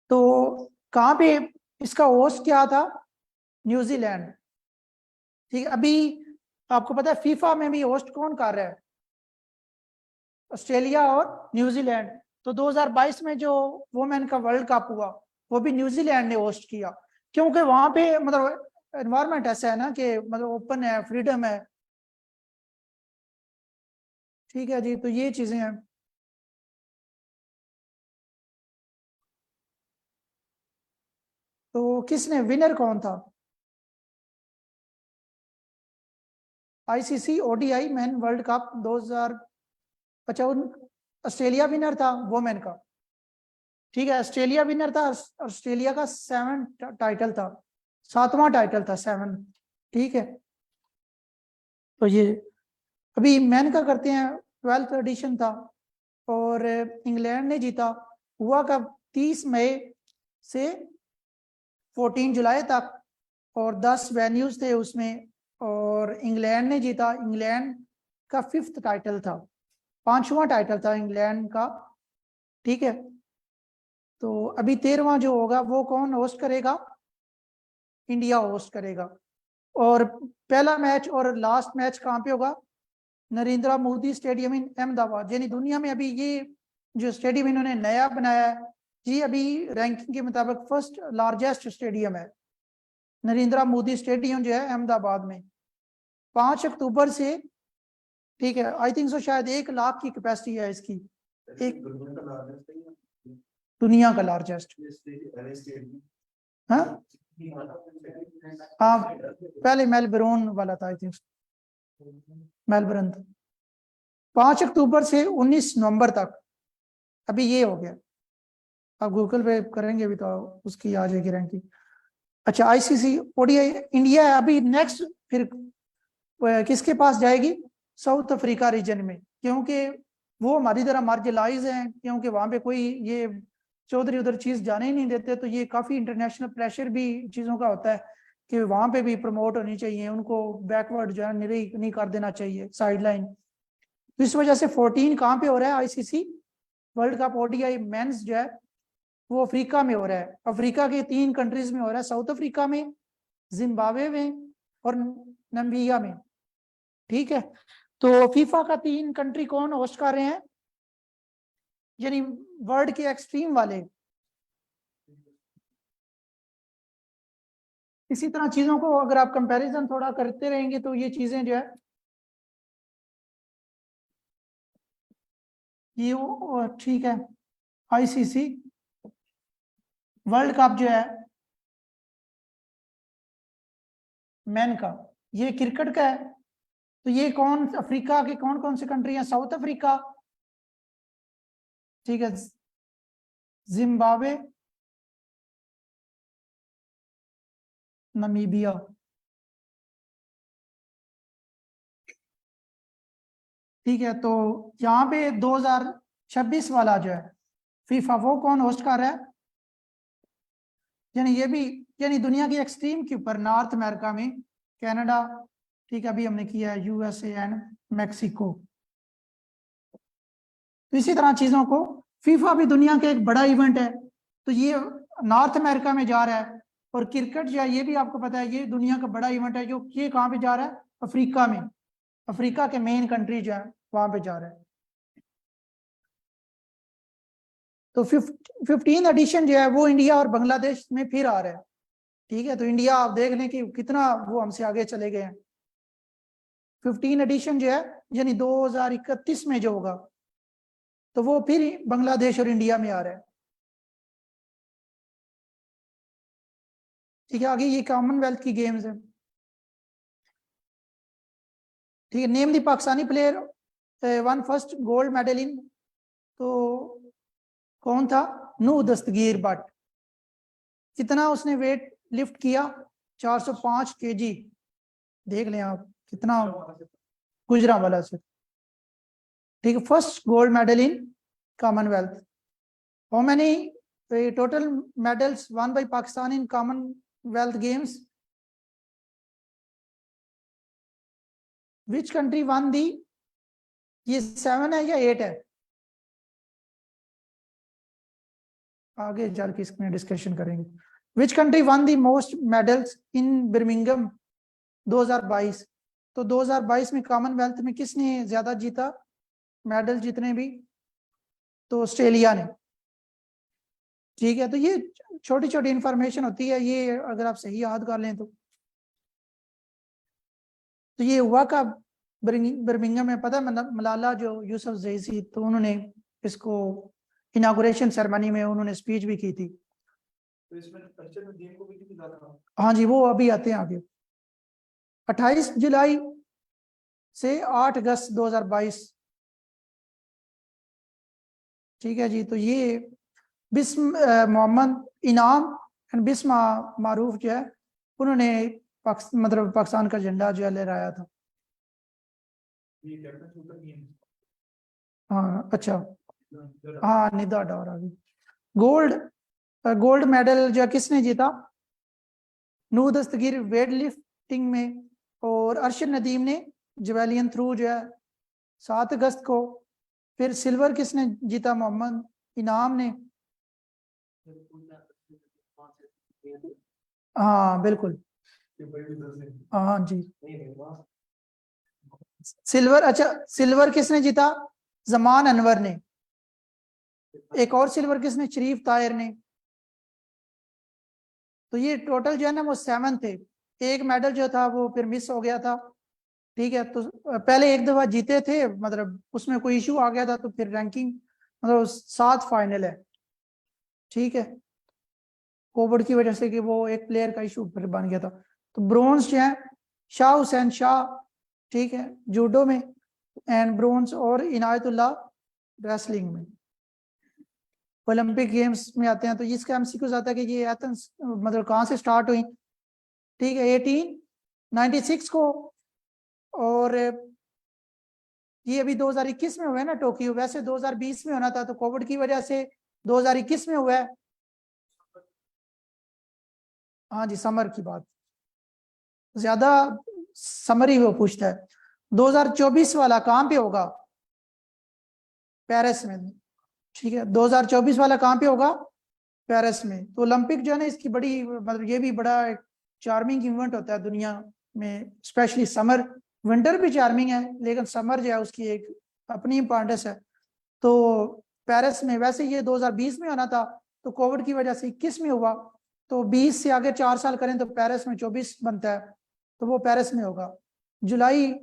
तो कहाँ पे इसका होस्ट क्या था, न्यूजीलैंड, ठीक है। अभी आपको पता है फीफा में भी होस्ट कौन कर रहा है, ऑस्ट्रेलिया और न्यूजीलैंड। तो 2022 में जो वुमेन का वर्ल्ड कप हुआ वो भी न्यूजीलैंड ने होस्ट किया, क्योंकि वहां पे मतलब एनवायरनमेंट ऐसा है ना कि मतलब ओपन है, फ्रीडम है, ठीक है जी। तो ये चीजें हैं। तो किसने विनर कौन था, ICC ODI man world cup 2000, अच्छा ऑस्ट्रेलिया विनर था वुमेन का, ठीक है। ऑस्ट्रेलिया विनर था, ऑस्ट्रेलिया का 7 टाइटल था, 7वां टाइटल था, 7, ठीक है। तो ये अभी मैन का करते हैं, 12th एडिशन था और इंग्लैंड ने जीता, हुआ कब, 30 मई से 14 जुलाई तक, और 10 वेन्यूज थे उसमें, और इंग्लैंड ने जीता। इंग्लैंड का 5th टाइटल था, 5वां टाइटल था इंग्लैंड का, ठीक है। तो अभी 13वां जो होगा वो कौन होस्ट करेगा, इंडिया होस्ट करेगा। और पहला मैच और लास्ट मैच कहाँ पे होगा, नरेंद्र मोदी स्टेडियम इन अहमदाबाद। यानी दुनिया में अभी ये जो स्टेडियम इन्होंने नया बनाया है ये अभी रैंकिंग के मुताबिक फर्स्ट लार्जेस्ट स्टेडियम है, नरेंद्र मोदी स्टेडियम जो है अहमदाबाद में। 5 अक्टूबर से, ठीक है, आई थिंक सो शायद 1 लाख की कैपेसिटी है इसकी, एक दुनिया का लार्जेस्ट। हाँ हाँ, पहले मेलबर्न वाला था आई थिंक, मेलबर्न था। 5 अक्टूबर से 19 नवंबर तक अभी ये हो गया। आप गूगल पे करेंगे भी तो उसकी आ जाएगी रैंकिंग। अच्छा आईसीसी ओडीआई इंडिया है अभी नेक्स्ट, फिर किसके पास जाएगी, साउथ अफ्रीका रीजन में, क्योंकि वो हमारी तरह मार्जिनलाइज हैं, क्योंकि वहां पे कोई ये चौधरी उधर चीज जाने ही नहीं देते। तो ये काफी इंटरनेशनल प्रेशर भी चीजों का होता है कि वहां पे भी प्रमोट होनी चाहिए, उनको बैकवर्ड जो है नहीं कर देना चाहिए, साइडलाइन। तो इस वजह से 14 कहाँ पे हो रहा है ICC world cup ODI men's जो है वो अफ्रीका में हो रहा है। अफ्रीका के 3 कंट्रीज में हो रहा है, साउथ अफ्रीका में, जिम्बाब्वे में और नामीबिया में, ठीक है। तो फीफा का 3 कंट्री कौन होस्ट कर रहे हैं, यानी वर्ल्ड के एक्सट्रीम वाले। इसी तरह चीजों को अगर आप कंपैरिजन थोड़ा करते रहेंगे तो ये चीजें जो है ये ठीक है। आईसीसी वर्ल्ड कप जो है मैन का, ये क्रिकेट का है। तो ये कौन अफ्रीका के कौन कौन से कंट्री हैं, साउथ अफ्रीका, ठीक है, जिम्बाब्वे, नमीबिया। ठीक है, तो यहाँ पे 2026 वाला जो है फीफा, वो कौन होस्ट कर रहा है? यानी ये भी, यानी दुनिया की एक्सट्रीम के ऊपर नॉर्थ अमेरिका में कनाडा, ठीक है, अभी हमने किया है यूएसए एंड मैक्सिको। तो इसी तरह चीजों को, फीफा भी दुनिया का एक बड़ा इवेंट है, तो ये नॉर्थ अमेरिका में जा रहा है। और क्रिकेट जो है ये भी आपको पता है, ये दुनिया का बड़ा इवेंट है, जो ये कहाँ पे जा रहा है? अफ्रीका में। अफ्रीका के मेन कंट्री जो है वहां पे जा रहा है। तो 15 एडिशन जो है वो इंडिया और बांग्लादेश में फिर आ रहा है। ठीक है, तो इंडिया आप देख लें कि कितना वो हमसे आगे चले गए हैं। 15 एडिशन जो है यानी 2031 में जो होगा, तो वो फिर बांग्लादेश और इंडिया में आ रहा है। ठीक है, आगे ये कॉमनवेल्थ की गेम्स है। ठीक है, name the Pakistani player one first gold medal इन, तो कौन था? नूह दस्तगीर भट्ट। कितना उसने वेट लिफ्ट किया? 405 केजी। देख लें आप कितना, गुजरांवाला से। ठीक है, first gold medal in Commonwealth. How many total medals won by Pakistan in Commonwealth Games? Which country won the, ये 7 है या 8 है? आगे जाके इसमें डिस्कशन करेंगे। विच country won the most medals in Birmingham 2022? तो 2022 में कॉमनवेल्थ में किसने ज्यादा जीता मेडल जितने भी? तो ऑस्ट्रेलिया ने। ठीक है, तो ये छोटी छोटी इंफॉर्मेशन होती है, ये अगर आप सही याद कर लें तो ये हुआ का बर्मिंघम में, पता है, मलाला जो यूसुफजई थी, तो उन्होंने इसको इनागुरेशन सेरेमनी में उन्होंने स्पीच भी की थी। तो इसमें कल्चर में गेम को भी कितनी ज्यादा? हाँ जी, वो अभी आते हैं आगे। 28 जुलाई से 8 अगस्त 2022। ठीक है जी, तो ये बिस्म मोहम्मद इनाम एंड बिस्म मारूफ जो है, उन्होंने मतलब पाकिस्तान का झंडा जो है लहराया था। ये कैप्टन शूटर गेम। हाँ अच्छा, हाँ निदा डार आ गई। गोल्ड गोल्ड मेडल जो है किसने जीता? नूह दस्तगीर वेट लिफ्टिंग में, और अरशद नदीम ने जवेलियन थ्रू जो है 7 अगस्त को। फिर सिल्वर किसने जीता? मोहम्मद इनाम ने। हाँ बिल्कुल, हाँ जी। सिल्वर, अच्छा सिल्वर किसने जीता? जमान अनवर ने। एक और सिल्वर किसने? शरीफ तायर ने। तो ये टोटल जो है ना वो 7 थे। एक मेडल जो था वो फिर मिस हो गया था। ठीक है, तो पहले एक दफा जीते थे, मतलब उसमें कोई इशू आ गया था, तो फिर रैंकिंग मतलब 7 फाइनल है। ठीक है, कोविड की वजह से कि वो एक प्लेयर का इशू फिर बन गया था। तो ब्रोंज जो है शाह हुसैन शाह, ठीक है, जूडो में, एंड ब्रोंज और इनायतुल्लाह रेसलिंग में। ओलंपिक गेम्स में आते हैं, तो इसका एमसीक्यूज आता है कि ये एथेंस मतलब कहाँ से स्टार्ट हुई? ठीक है, 1896 को, और ये अभी 2021 में हुआ है ना टोक्यो, वैसे 2020 में होना था, तो कोविड की वजह से 2021 में हुआ है। हाँ जी, समर की बात, ज्यादा समर ही वो पूछता है। 2024 वाला कहाँ पे होगा? पेरिस में। ठीक है, 2024 वाला कहाँ पे होगा? पेरिस में। तो ओलंपिक जो है ना, इसकी बड़ी मतलब ये भी बड़ा एक चार्मिंग इवेंट होता है दुनिया में, स्पेशली समर। विंटर भी चार्मिंग है, लेकिन समर जो है उसकी एक अपनी इंपॉर्टेंस है। तो पेरिस में, वैसे ये 2020 में होना था, तो कोविड की वजह से 21 में हुआ। तो 20 से आगे 4 साल करें तो पेरिस में 24 बनता है, तो वो पेरिस में होगा। जुलाई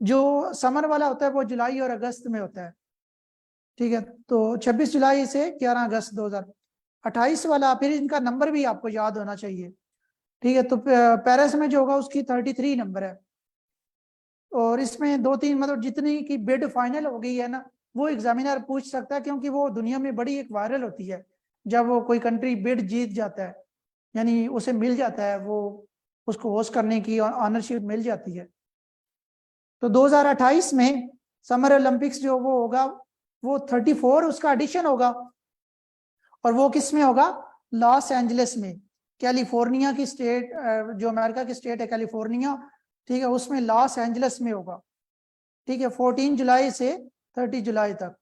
जो समर वाला होता है वो जुलाई और अगस्त में होता है। ठीक है, तो 26 जुलाई से 11 अगस्त 2028 वाला, फिर इनका नंबर भी आपको याद होना चाहिए। ठीक है, तो पेरिस में जो होगा उसकी 33 नंबर है। और इसमें 2-3 मतलब जितनी की बिड फाइनल हो गई है ना, वो एग्जामिनर पूछ सकता है, क्योंकि वो दुनिया में बड़ी एक वायरल होती है जब वो कोई कंट्री बिड जीत जाता है, यानी उसे मिल जाता है, वो उसको होस्ट करने की ऑनरशिप मिल जाती है। तो 2028 में समर ओलंपिक्स जो वो होगा, वो 34 उसका एडिशन होगा, और वो किस में होगा? लॉस एंजलिस में, कैलिफोर्निया की स्टेट, जो अमेरिका की स्टेट है कैलिफोर्निया, ठीक है, उसमें लॉस एंजलिस में होगा, ठीक है, 14 जुलाई से 30 जुलाई तक।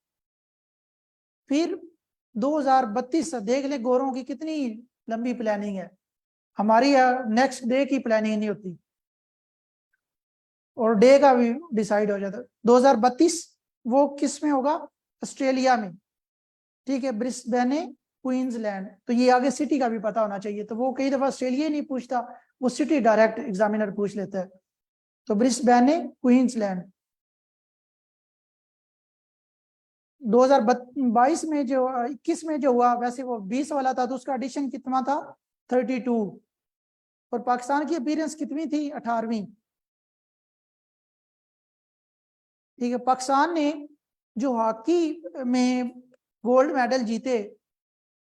फिर 2032 देख ले गोरों की कितनी लंबी प्लानिंग है, हमारी नेक्स्ट डे की प्लानिंग नहीं होती, और डे का भी डिसाइड हो जाता है। 2032 वो किस में होगा? ऑस्ट्रेलिया में, ठीक है, ब्रिस्बेन क्वींसलैंड। तो ये आगे सिटी का भी पता होना चाहिए, तो वो कई दफा ऑस्ट्रेलिया नहीं पूछता, वो सिटी डायरेक्ट एग्जामिनर पूछ लेता है। तो ब्रिस्बेन क्वींसलैंड। 2022 में जो 21 में जो हुआ, वैसे वो 20 वाला था, तो उसका एडिशन कितना था? 32। और पाकिस्तान की अपीयरेंस कितनी थी? 18वीं। ठीक है, पाकिस्तान ने जो हॉकी में गोल्ड मेडल जीते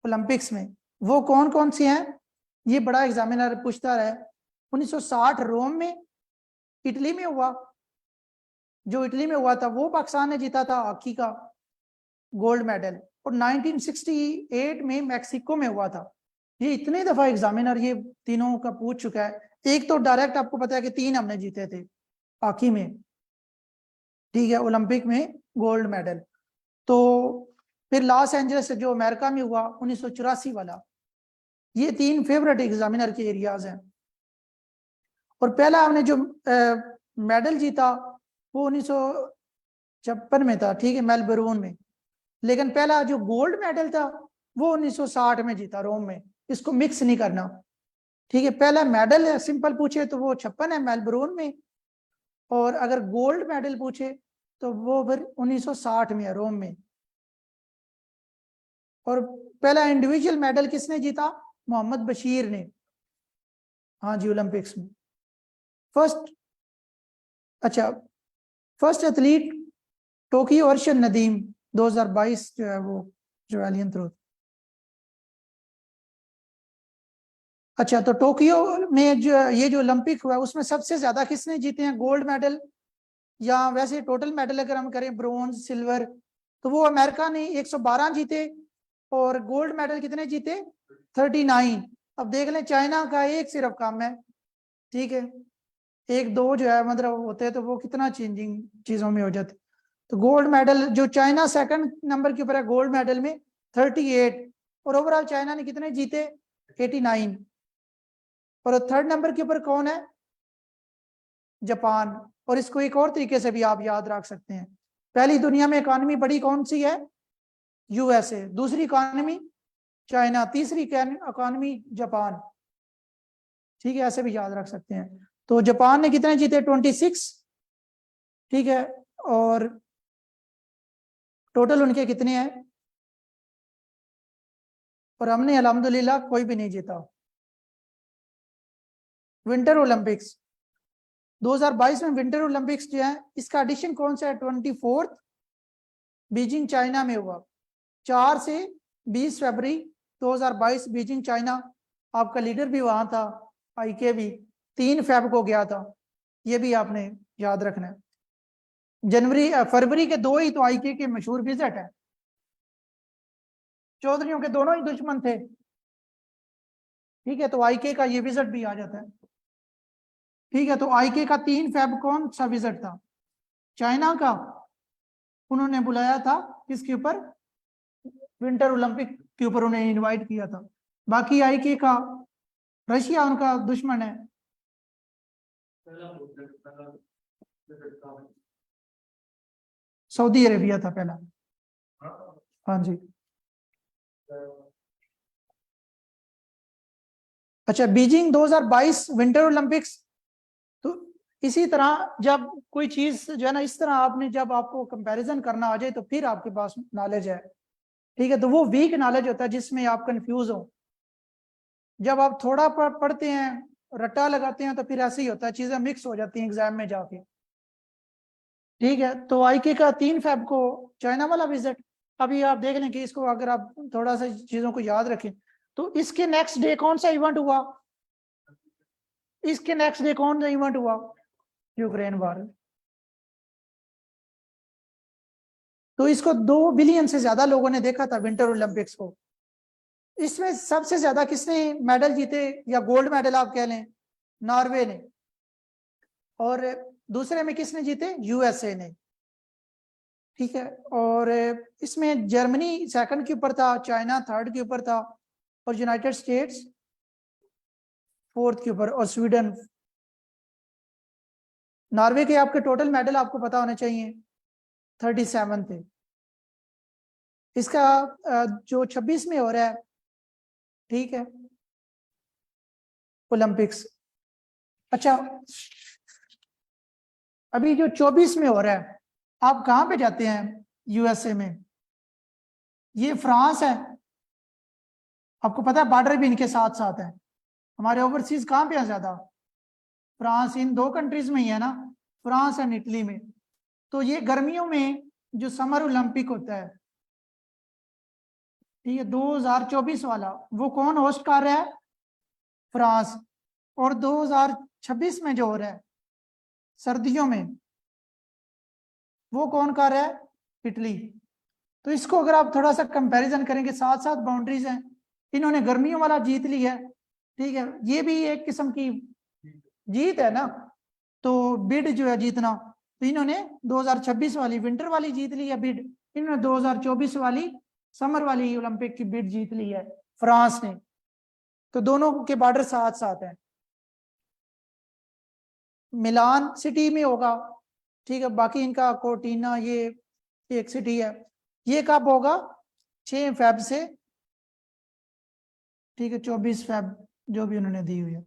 ओलंपिक्स में, वो कौन कौन से हैं? ये बड़ा एग्जामिनर पूछता रहा है। 1960 रोम में, इटली में हुआ, जो इटली में हुआ था वो पाकिस्तान ने जीता था हॉकी का गोल्ड मेडल। और 1968 में मैक्सिको में हुआ था। ये इतने दफा एग्जामिनर ये तीनों का पूछ चुका है। एक तो डायरेक्ट आपको पता है कि 3 हमने जीते थे हॉकी में, ठीक है, ओलंपिक में गोल्ड मेडल। तो फिर लॉस एंजलिस जो अमेरिका में हुआ 1984 वाला, ये 3 फेवरेट एग्जामिनर के एरियाज हैं। और पहला हमने जो मेडल जीता वो 1956 में था, ठीक है, मेलबर्न में। लेकिन पहला जो गोल्ड मेडल था वो 1960 में जीता रोम में। इसको मिक्स नहीं करना, ठीक है। पहला मेडल है सिंपल पूछे तो वो 56 है मेलबर्न में, और अगर गोल्ड मेडल पूछे तो वो फिर 1960 में है रोम में। और पहला इंडिविजुअल मेडल किसने जीता? मोहम्मद बशीर ने, हाँ जी, ओलंपिक्स में फर्स्ट। अच्छा, first athlete Tokyo Arshad Nadeem 2022 जो है वो जेवलिन थ्रो। अच्छा, तो टोक्यो में जो ये जो ओलंपिक हुआ उसमें सबसे ज्यादा किसने जीते हैं गोल्ड मेडल? या वैसे टोटल मेडल अगर हम करें ब्रोंज सिल्वर, तो वो अमेरिका ने 112 जीते, और गोल्ड मेडल कितने जीते? 39। अब देख लें चाइना का एक सिर्फ कम है, ठीक है, 1-2 जो है मतलब होते हैं, तो वो कितना चेंजिंग चीजों में हो जाते। तो गोल्ड मेडल जो चाइना सेकंड नंबर के ऊपर है गोल्ड मेडल में 38, और ओवरऑल चाइना ने कितने जीते? 89। और थर्ड नंबर के ऊपर कौन है? जापान। और इसको एक और तरीके से भी आप याद रख सकते हैं, पहली दुनिया में इकॉनमी बड़ी कौन सी है? यूएसए। दूसरी इकॉनमी चाइना। तीसरी इकॉनमी जापान, ठीक है, ऐसे भी याद रख सकते हैं। तो जापान ने कितने जीते? 26, ठीक है, और टोटल उनके कितने हैं? और हमने अल्हम्दुलिल्लाह कोई भी नहीं जीता। विंटर ओलंपिक्स 2022 में विंटर ओलंपिक्स जो है इसका एडिशन कौन सा है? 24 बीजिंग चाइना में हुआ, 4 से 20 फरवरी 2022 बीजिंग चाइना। आपका लीडर भी वहां था, आईके भी 3 फेब को गया था, ये भी आपने याद रखना है। फरवरी के 2 ही तो आईके के मशहूर विजिट है। चौधरियों के दोनों ही दुश्मन थे, ठीक है, तो आईके का ये विजिट भी आ जाता है, ठीक है। तो आईके का 3 फेब कौन सा विजिट था? चाइना का, उन्होंने बुलाया था किसके ऊपर? विंटर ओलंपिक के ऊपर उन्हें इनवाइट किया था। बाकी आईके का रशिया उनका दुश्मन है। सऊदी अरेबिया था पहला, हाँ जी। अच्छा, बीजिंग 2022 विंटर ओलंपिक्स। तो इसी तरह जब कोई चीज जो है ना, इस तरह आपने जब आपको कंपैरिजन करना आ जाए तो फिर आपके पास नॉलेज है, ठीक है। तो वो वीक नॉलेज होता है जिसमें आप कंफ्यूज हो। जब आप थोड़ा पढ़ते हैं, रट्टा लगाते हैं, तो फिर ऐसे ही होता है, चीजें मिक्स हो जाती हैं एग्जाम में जाके। ठीक है, तो आईके का 3 फेब को चाइना वाला विजिट। अभी आप देख लें कि इसको अगर आप थोड़ा सा चीजों को याद रखें, तो इसके नेक्स्ट डे कौन सा इवेंट हुआ? इसके नेक्स्ट डे कौन सा इवेंट हुआ? यूक्रेन वार। तो इसको 2 बिलियन से ज्यादा लोगों ने देखा था विंटर ओलंपिक्स को। इसमें सबसे ज्यादा किसने मेडल जीते, या गोल्ड मेडल आप कह लें, नॉर्वे ने। और दूसरे में किसने जीते? यूएसए ने। ठीक है, और इसमें जर्मनी सेकंड के ऊपर था, चाइना थर्ड के ऊपर था, और यूनाइटेड स्टेट्स फोर्थ के ऊपर, और स्वीडन। नॉर्वे के आपके टोटल मेडल आपको पता होने चाहिए 37 थे। इसका जो 26 में हो रहा है, ठीक है, ओलंपिक्स। अच्छा, अभी जो 24 में हो रहा है, आप कहाँ पे जाते हैं यूएसए में? ये फ्रांस है। आपको पता है बॉर्डर भी इनके साथ साथ है। हमारे ओवरसीज कहाँ पे है ज्यादा? फ्रांस, इन 2 कंट्रीज में ही है ना, फ्रांस एंड इटली में। तो ये गर्मियों में जो समर ओलंपिक होता है, ठीक है, 2024 वाला, वो कौन होस्ट कर रहा है? फ्रांस। और 2026 में जो हो रहा है सर्दियों में, वो कौन कर रहा है? इटली। तो इसको अगर आप थोड़ा सा कंपैरिजन करेंगे, साथ साथ बाउंड्रीज हैं, इन्होंने गर्मियों वाला जीत लिया है, ठीक है, ये भी एक किस्म की जीत है ना। तो बिड जो है जीतना, तो इन्होंने 2026 वाली विंटर वाली जीत ली है बिड, इन्होंने 2024 वाली समर वाली ओलंपिक की बिड जीत ली है फ्रांस ने। तो दोनों के बॉर्डर साथ साथ हैं। मिलान सिटी में होगा, ठीक है, बाकी इनका कोर्टिना ये एक सिटी है। ये कब होगा? 6 फेब से, ठीक है, 24 फेब, जो भी उन्होंने दी हुई है,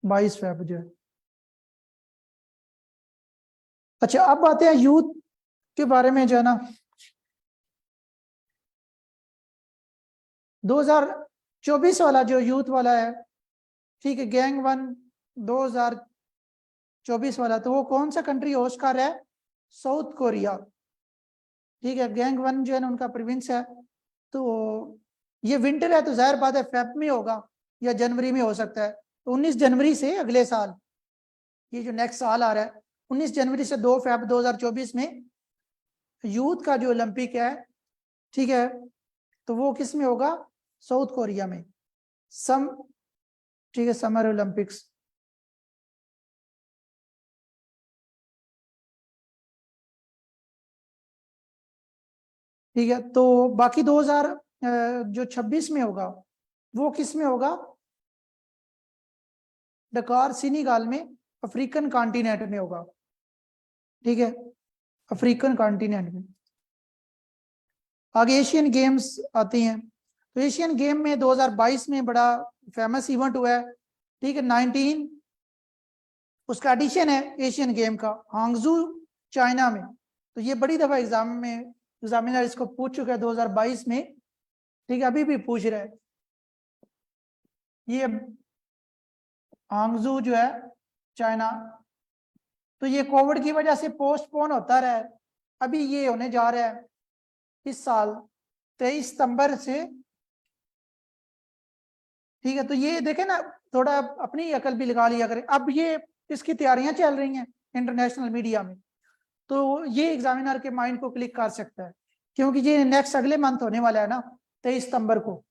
22 फेब जो है। अच्छा, अब आते हैं यूथ के बारे में, जो है ना, 2024 वाला जो यूथ वाला है, ठीक है, गैंग वन 2024 वाला, तो वो कौन सा कंट्री होस्ट कर रहा है? South Korea. ठीक है, गैंग वन जो है ना उनका प्रोविंस है। तो ये विंटर है, तो जाहिर बात है फेब में होगा या जनवरी में हो सकता है। तो 19 जनवरी से अगले साल, ये जो नेक्स्ट साल आ रहा है, 19 जनवरी से 2 फेब 2024 में यूथ का जो ओलंपिक है, ठीक है, तो वो किस में होगा? साउथ कोरिया में। सम ठीक है, समर ओलंपिक्स। ठीक है, तो बाकी 2000 जो 26 में होगा, वो किस में होगा? डकार सिनेगाल में, अफ्रीकन कॉन्टिनेंट में होगा। ठीक है, अफ्रीकन कॉन्टिनेंट में। आगे एशियन गेम्स आती हैं। तो एशियन गेम में 2022 में बड़ा फेमस इवेंट हुआ है, ठीक है, 19 उसका एडिशन है एशियन गेम का, हांगजू चाइना में। तो ये बड़ी दफा एग्जाम में एग्जामिनर इसको पूछ चुका है 2022 में, ठीक है, अभी भी पूछ रहे हैं। ये हांगजू जो है चाइना, तो ये कोविड की वजह से पोस्टपोन होता रहा है। अभी ये होने जा रहा है इस साल 23 सितंबर से। ठीक है, तो ये देखे ना, थोड़ा अपनी अकल भी लगा लिया करें। अब ये इसकी तैयारियां चल रही हैं इंटरनेशनल मीडिया में, तो ये एग्जामिनर के माइंड को क्लिक कर सकता है, क्योंकि ये नेक्स्ट अगले मंथ होने वाला है ना, 23 सितंबर को।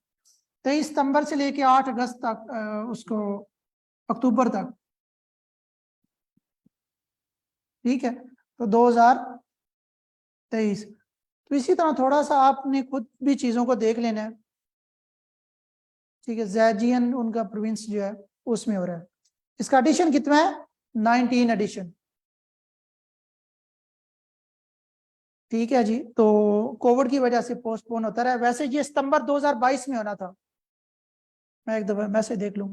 23 सितंबर से लेके 8 अगस्त तक, उसको अक्टूबर तक। ठीक है, तो 2023। तो इसी तरह थोड़ा सा आपने खुद भी चीजों को देख लेना है। ठीक है, जैजियन उनका प्रोविंस जो है उसमें हो रहा है। इसका एडिशन कितना है? 19 एडिशन। ठीक है जी, तो कोविड की वजह से पोस्टपोन होता रहा। वैसे ये सितंबर 2022 में होना था। मैं एक दफा मैसेज देख लूं।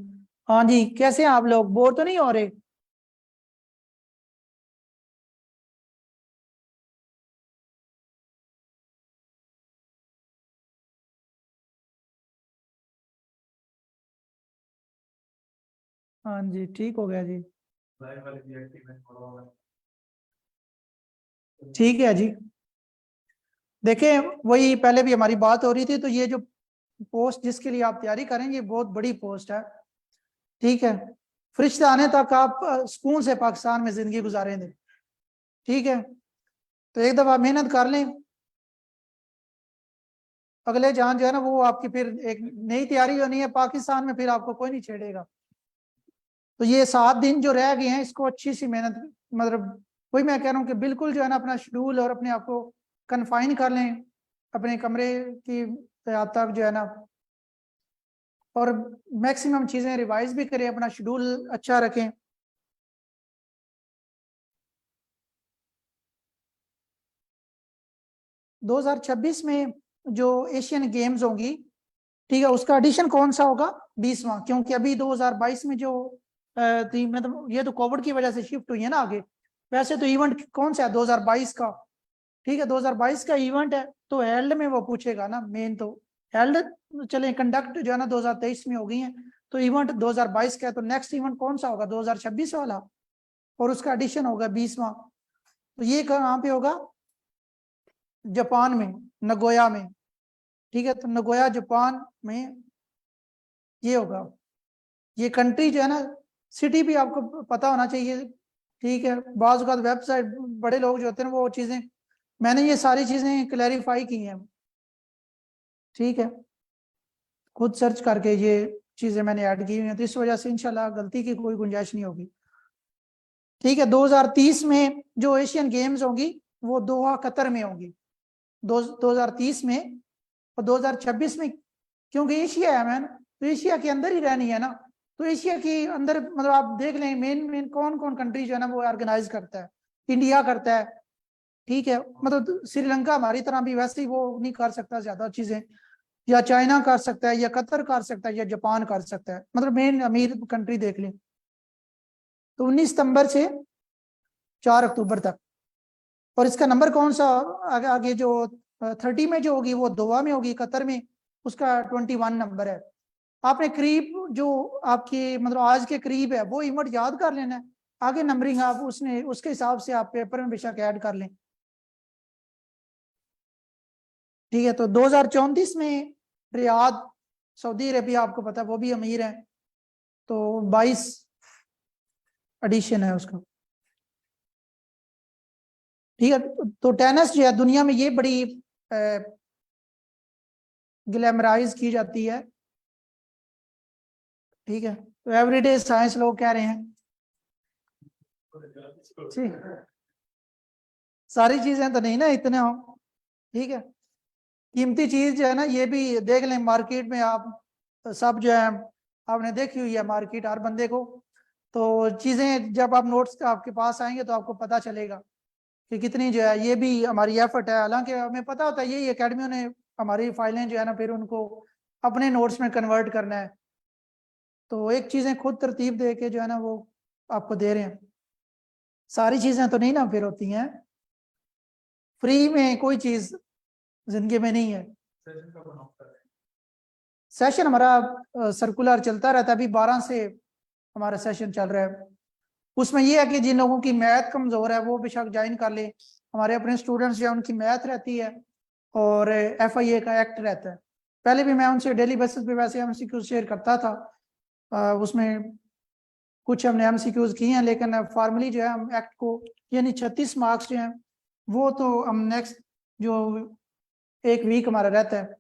हाँ जी, कैसे हैं आप लोग? बोर तो नहीं हो रहे? हाँ जी, ठीक हो गया जी। लाइव वाले भी एक्टिव है थोड़ा वाला। ठीक है जी। देखिए वही पहले भी हमारी बात हो रही थी, तो ये जो पोस्ट जिसके लिए आप तैयारी करेंगे बहुत बड़ी पोस्ट है। ठीक है, फरिश्ता आने तक आप सुकून से पाकिस्तान में जिंदगी गुजारेंगे। ठीक है, तो एक दफा मेहनत कर लें, अगले जान जो है ना वो आपकी फिर एक नई तैयारी होनी है पाकिस्तान में, फिर आपको कोई नहीं छेड़ेगा। तो ये 7 दिन जो रह गए हैं इसको अच्छी सी मेहनत, मतलब वही मैं कह रहा हूँ कि बिल्कुल जो है ना अपना शेड्यूल और अपने आप को कन्फाइन कर लें अपने कमरे की हद तक जो है ना, और मैक्सिमम चीजें रिवाइज भी करें, अपना शेड्यूल अच्छा रखें। दो 2026 में जो एशियन गेम्स होंगी, ठीक है, उसका एडिशन कौन सा होगा? 20वां, क्योंकि अभी 2022 में जो मतलब ये तो कोविड की वजह से शिफ्ट हुई है ना आगे। वैसे तो इवेंट कौन सा है 2022 का? ठीक है, 2022 का इवेंट है, तो हेल्ड में वो पूछेगा ना मेन तो। हेल्ड चले कंडक्ट जो है ना 2023 में हो गई है, तो इवेंट 2022 का है, तो नेक्स्ट इवेंट कौन सा होगा? 2026 वाला, और उसका एडिशन होगा 20वां। तो ये कहाँ पे होगा? जापान में, नगोया में। ठीक है, तो नगोया जापान में ये होगा। ये कंट्री जो है ना, सिटी भी आपको पता होना चाहिए। ठीक है, बाज़ औक़ात वेबसाइट बड़े लोग जो होते हैं वो चीज़ें, मैंने ये सारी चीज़ें क्लैरिफाई की हैं। ठीक है, खुद सर्च करके ये चीज़ें मैंने ऐड की हुई हैं, तो इस वजह से इंशाल्लाह गलती की कोई गुंजाइश नहीं होगी। ठीक है, 2030 में जो एशियन गेम्स होंगी वो दोहा कतर में होंगी, 2030 में। और 2026 में, क्योंकि एशिया है मैन, तो एशिया के अंदर ही रहनी है ना, तो एशिया के अंदर मतलब आप देख लें मेन मेन कौन कौन कंट्री जो है ना वो ऑर्गेनाइज करता है। इंडिया करता है। ठीक है, मतलब श्रीलंका हमारी तरह भी वैसे ही वो नहीं कर सकता ज्यादा चीजें, या चाइना कर सकता है, या कतर कर सकता है, या जापान कर सकता है, मतलब मेन अमीर कंट्री देख लें। तो 19 सितंबर से 4 अक्टूबर तक। और इसका नंबर कौन सा आगे आगे जो 30 में जो होगी वो दोहा में होगी, कतर में, उसका 21 नंबर है। आपने करीब जो आपके मतलब आज के करीब है वो इवेंट याद कर लेना है, आगे नंबरिंग आप उसने उसके हिसाब से आप पेपर में बेशक ऐड कर लें। ठीक है, तो 2034 में रियाद, सऊदी अरेबिया, आपको पता है वो भी अमीर है, तो 22 एडिशन है उसका। ठीक है, तो टेनिस जो है दुनिया में ये बड़ी ग्लैमराइज की जाती है। ठीक है, तो एवरीडे साइंस लोग कह रहे हैं ठीक, सारी चीजें तो नहीं ना इतने हो। ठीक है, कीमती चीज जो है ना ये भी देख लें मार्केट में आप, सब जो है आपने देखी हुई है मार्केट हर बंदे को। तो चीजें जब आप नोट्स आपके पास आएंगे तो आपको पता चलेगा कि कितनी जो है, ये भी हमारी एफर्ट है। हालांकि हमें पता होता है यही एकेडमियों ने हमारी फाइलें जो है ना फिर उनको अपने नोट्स में कन्वर्ट करना है, तो एक चीजें खुद तरतीब दे के जो है ना वो आपको दे रहे हैं। सारी चीजें तो नहीं ना फिर होती हैं, फ्री में कोई चीज जिंदगी में नहीं है। सेशन का बनाओ कर रहे हैं। सेशन हमारा सर्कुलर चलता रहता है, अभी 12 से हमारा सेशन चल रहा है। उसमें यह है कि जिन लोगों की मैथ कमजोर है वो बेशक ज्वाइन कर ले। हमारे अपने स्टूडेंट्स जो है उनकी मैथ रहती है और FIA का एक्ट रहता है। पहले भी मैं उनसे डेली बेसिस पे वैसे MCQ शेयर करता था, उसमें कुछ हमने MCQs किए हैं, लेकिन फॉर्मली जो है हम एक्ट को, यानी 36 मार्क्स जो हैं वो तो हम नेक्स्ट जो एक वीक हमारा रहता है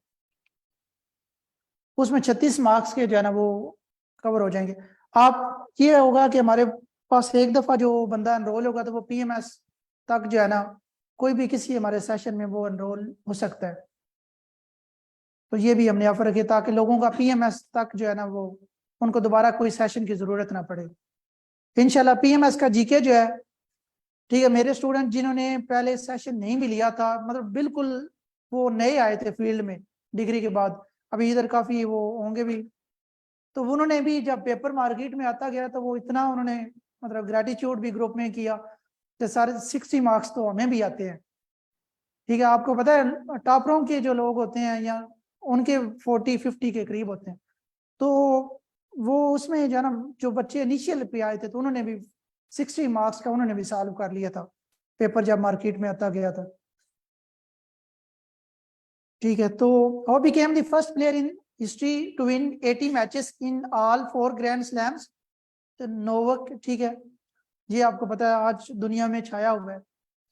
उसमें 36 मार्क्स के जो है ना वो कवर हो जाएंगे। आप ये होगा कि हमारे पास एक दफ़ा जो बंदा एनरोल होगा तो वो PMS तक जो है ना कोई भी किसी हमारे सेशन में वो एनरोल हो सकता है। तो ये भी हमने ऑफर रखी ताकि लोगों का PMS तक जो है ना वो उनको दोबारा कोई सेशन की ज़रूरत ना पड़े। इंशाल्लाह PMS का GK जो है, ठीक है, मेरे स्टूडेंट जिन्होंने पहले सेशन नहीं भी लिया था, मतलब बिल्कुल वो नए आए थे फील्ड में डिग्री के बाद, अभी इधर काफ़ी वो होंगे भी, तो उन्होंने भी जब पेपर मार्केट में आता गया तो वो इतना उन्होंने मतलब ग्रेटिट्यूड भी ग्रुप में किया कि सारे 60 मार्क्स तो हमें भी आते हैं। ठीक है, आपको पता है टॉपरों के जो लोग होते हैं या उनके 40-50 के करीब होते हैं, तो वो उसमें जो है ना जो बच्चे इनिशियल पे आए थे तो उन्होंने भी 60 मार्क्स का उन्होंने भी सॉल्व कर लिया था पेपर जब मार्केट में आता गया था। ठीक है, तो how became the first player in history to win 80 matches in all 4 grand slams? तो नोवाक, ठीक है, ये आपको पता है आज दुनिया में छाया हुआ है।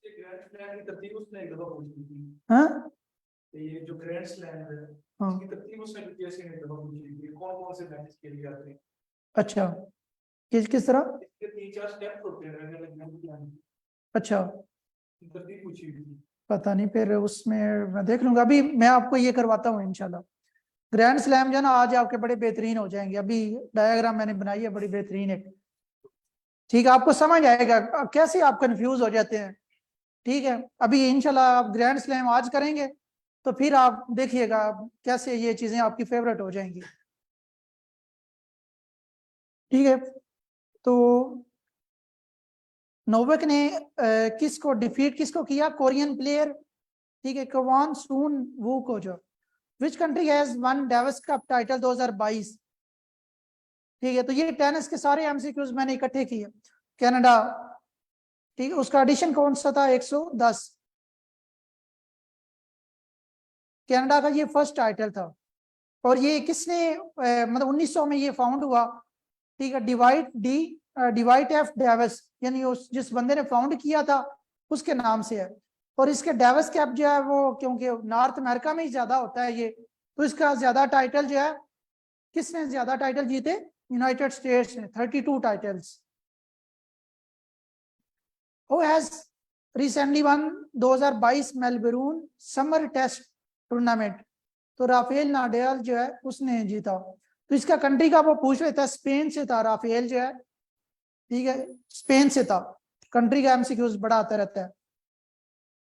ये ग्रैंड स्लैम की तरतीब उसने एक दफा पूछी थी। हाँ तो ये जो ग्रैंड स्लैम है हाँ, इसकी तरतीब उसने जैसे एक दफा पूछी थी, कौन कौन से मैचेस खेले जाते हैं। अच्छा, किस तरह? इसके 3-4 स्टेप होते हैं ग्रैंड स्लैम अच्छा, की तरतीब पूछी हुई थी। पता नहीं, फिर उसमें मैं देख लूंगा। अभी मैं आपको ये करवाता हूँ इंशाल्लाह। ग्रैंड स्लैम जो है ना आज आपके बड़े बेहतरीन हो जाएंगे। अभी डायग्राम मैंने बनाई है बड़ी बेहतरीन एक। ठीक है, आपको समझ आएगा कैसे आप कंफ्यूज हो जाते हैं। ठीक है, अभी इंशाल्लाह आप ग्रैंड स्लैम आज करेंगे तो फिर आप देखिएगा कैसे ये चीजें आपकी फेवरेट हो जाएंगी। ठीक है, तो नोवाक ने किसको डिफीट किसको किया? कोरियन प्लेयर, ठीक है, क्वान सून वू को। जो which country has one Davis cup title 2022? ठीक है, तो ये टेनिस के सारे एमसीक्यूज मैंने इकट्ठे किए। कनाडा, ठीक है, उसका एडिशन कौन सा था? 110। कनाडा का ये फर्स्ट टाइटल था। और ये किसने मतलब 1900 में ये फाउंड हुआ। ठीक है, डिवाइट एफ डेविस, यानी उस जिस बंदे ने फाउंड किया था उसके नाम से है। और इसके डेविस कैप जो है वो क्योंकि नॉर्थ अमेरिका में ही ज्यादा होता है ये, तो इसका ज्यादा टाइटल जो है, किसने ज्यादा टाइटल जीते? यूनाइटेड स्टेट्स ने 32 titles. Who has recently won 2022 Melbourne summer test tournament? तो राफेल नाडाल जो है उसने जीता। तो इसका कंट्री का वो पूछ रहे था, स्पेन से था राफेल जो है। ठीक है, स्पेन से था। कंट्री का एमसीक्यूज बड़ा आता रहता है।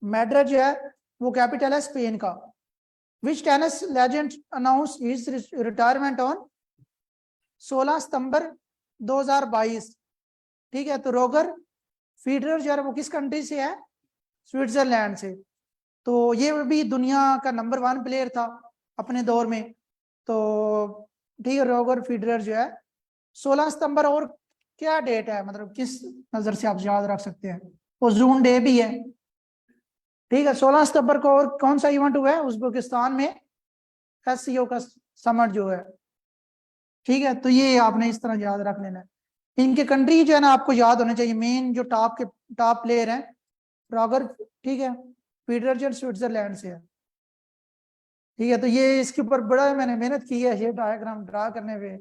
मैड्रिड जो है वो कैपिटल है स्पेन का। Which tennis legend announce his retirement on 16 September 2022? ठीक है, तो रोगर फेडरर जो है वो किस कंट्री से है? स्विट्जरलैंड से। तो ये भी दुनिया का नंबर 1 प्लेयर था अपने दौर में। तो ठीक है, रोगर फेडरर जो है 16 सितंबर। और क्या डेट है, मतलब किस नजर से आप याद रख सकते हैं? वो जून डे भी है। ठीक है, 16 सितंबर को। और कौन सा इवेंट हुआ है? उज्बेकिस्तान में एससीओ का समिट जो है। ठीक है, तो ये आपने इस तरह याद रख लेना है। इनके कंट्री जो है ना आपको याद होने चाहिए। मेन जो टॉप प्लेयर हैं रॉगर, ठीक है, फेडरर जो स्विट्जरलैंड से है। ठीक है, तो ये इसके ऊपर बड़ा मैंने मेहनत की है ये डायग्राम ड्रा करने पे।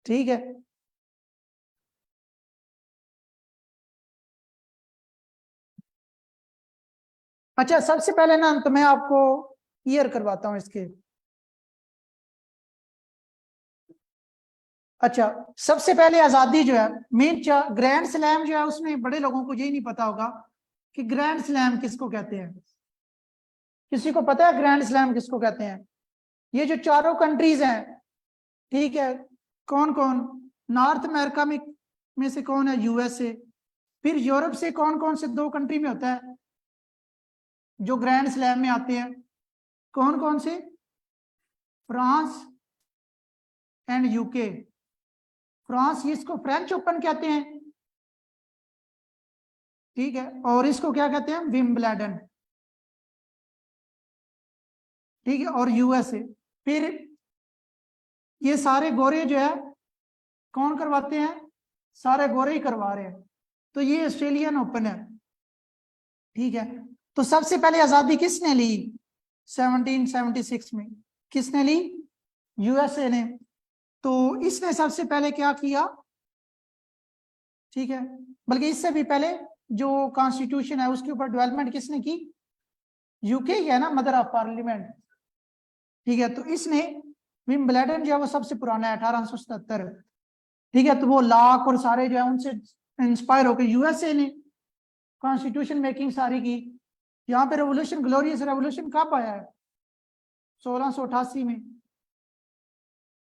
ठीक है, अच्छा, सबसे पहले ना तो मैं आपको क्लियर करवाता हूँ इसके। अच्छा, सबसे पहले आजादी जो है मेन ग्रैंड स्लैम जो है उसमें बड़े लोगों को यही नहीं पता होगा कि ग्रैंड स्लैम किसको कहते हैं। किसी को पता है ग्रैंड स्लैम किसको कहते हैं? ये जो चारों कंट्रीज हैं, ठीक है, कौन कौन? नॉर्थ अमेरिका में से कौन है? यूएसए। फिर यूरोप से कौन कौन से 2 कंट्री में होता है जो ग्रैंड स्लैम में आते हैं? कौन कौन से? France and UK. फ्रांस, इसको फ्रेंच ओपन कहते हैं। ठीक है, और इसको क्या कहते हैं? विंबलडन। ठीक है, और यूएसए। फिर ये सारे गोरे जो है कौन करवाते हैं? सारे गोरे ही करवा रहे हैं। तो ये ऑस्ट्रेलियन ओपन है। ठीक है, तो सबसे पहले आजादी किसने ली? 1776 में। किसने ली? यूएसए ने। तो इसने सबसे पहले क्या किया? ठीक है, बल्कि इससे भी पहले जो कॉन्स्टिट्यूशन है उसके ऊपर डेवलपमेंट किसने की? यूके ही है ना, मदर ऑफ पार्लियामेंट। ठीक है, तो इसने विंबलडन जो है वो सबसे पुराना है, 1877। ठीक है, तो वो लॉक और सारे जो है उनसे इंस्पायर होकर यूएसए ने कॉन्स्टिट्यूशन मेकिंग सारी की। यहाँ पे रेवोल्यूशन, ग्लोरियस रेवोल्यूशन कब आया है? 1688 में।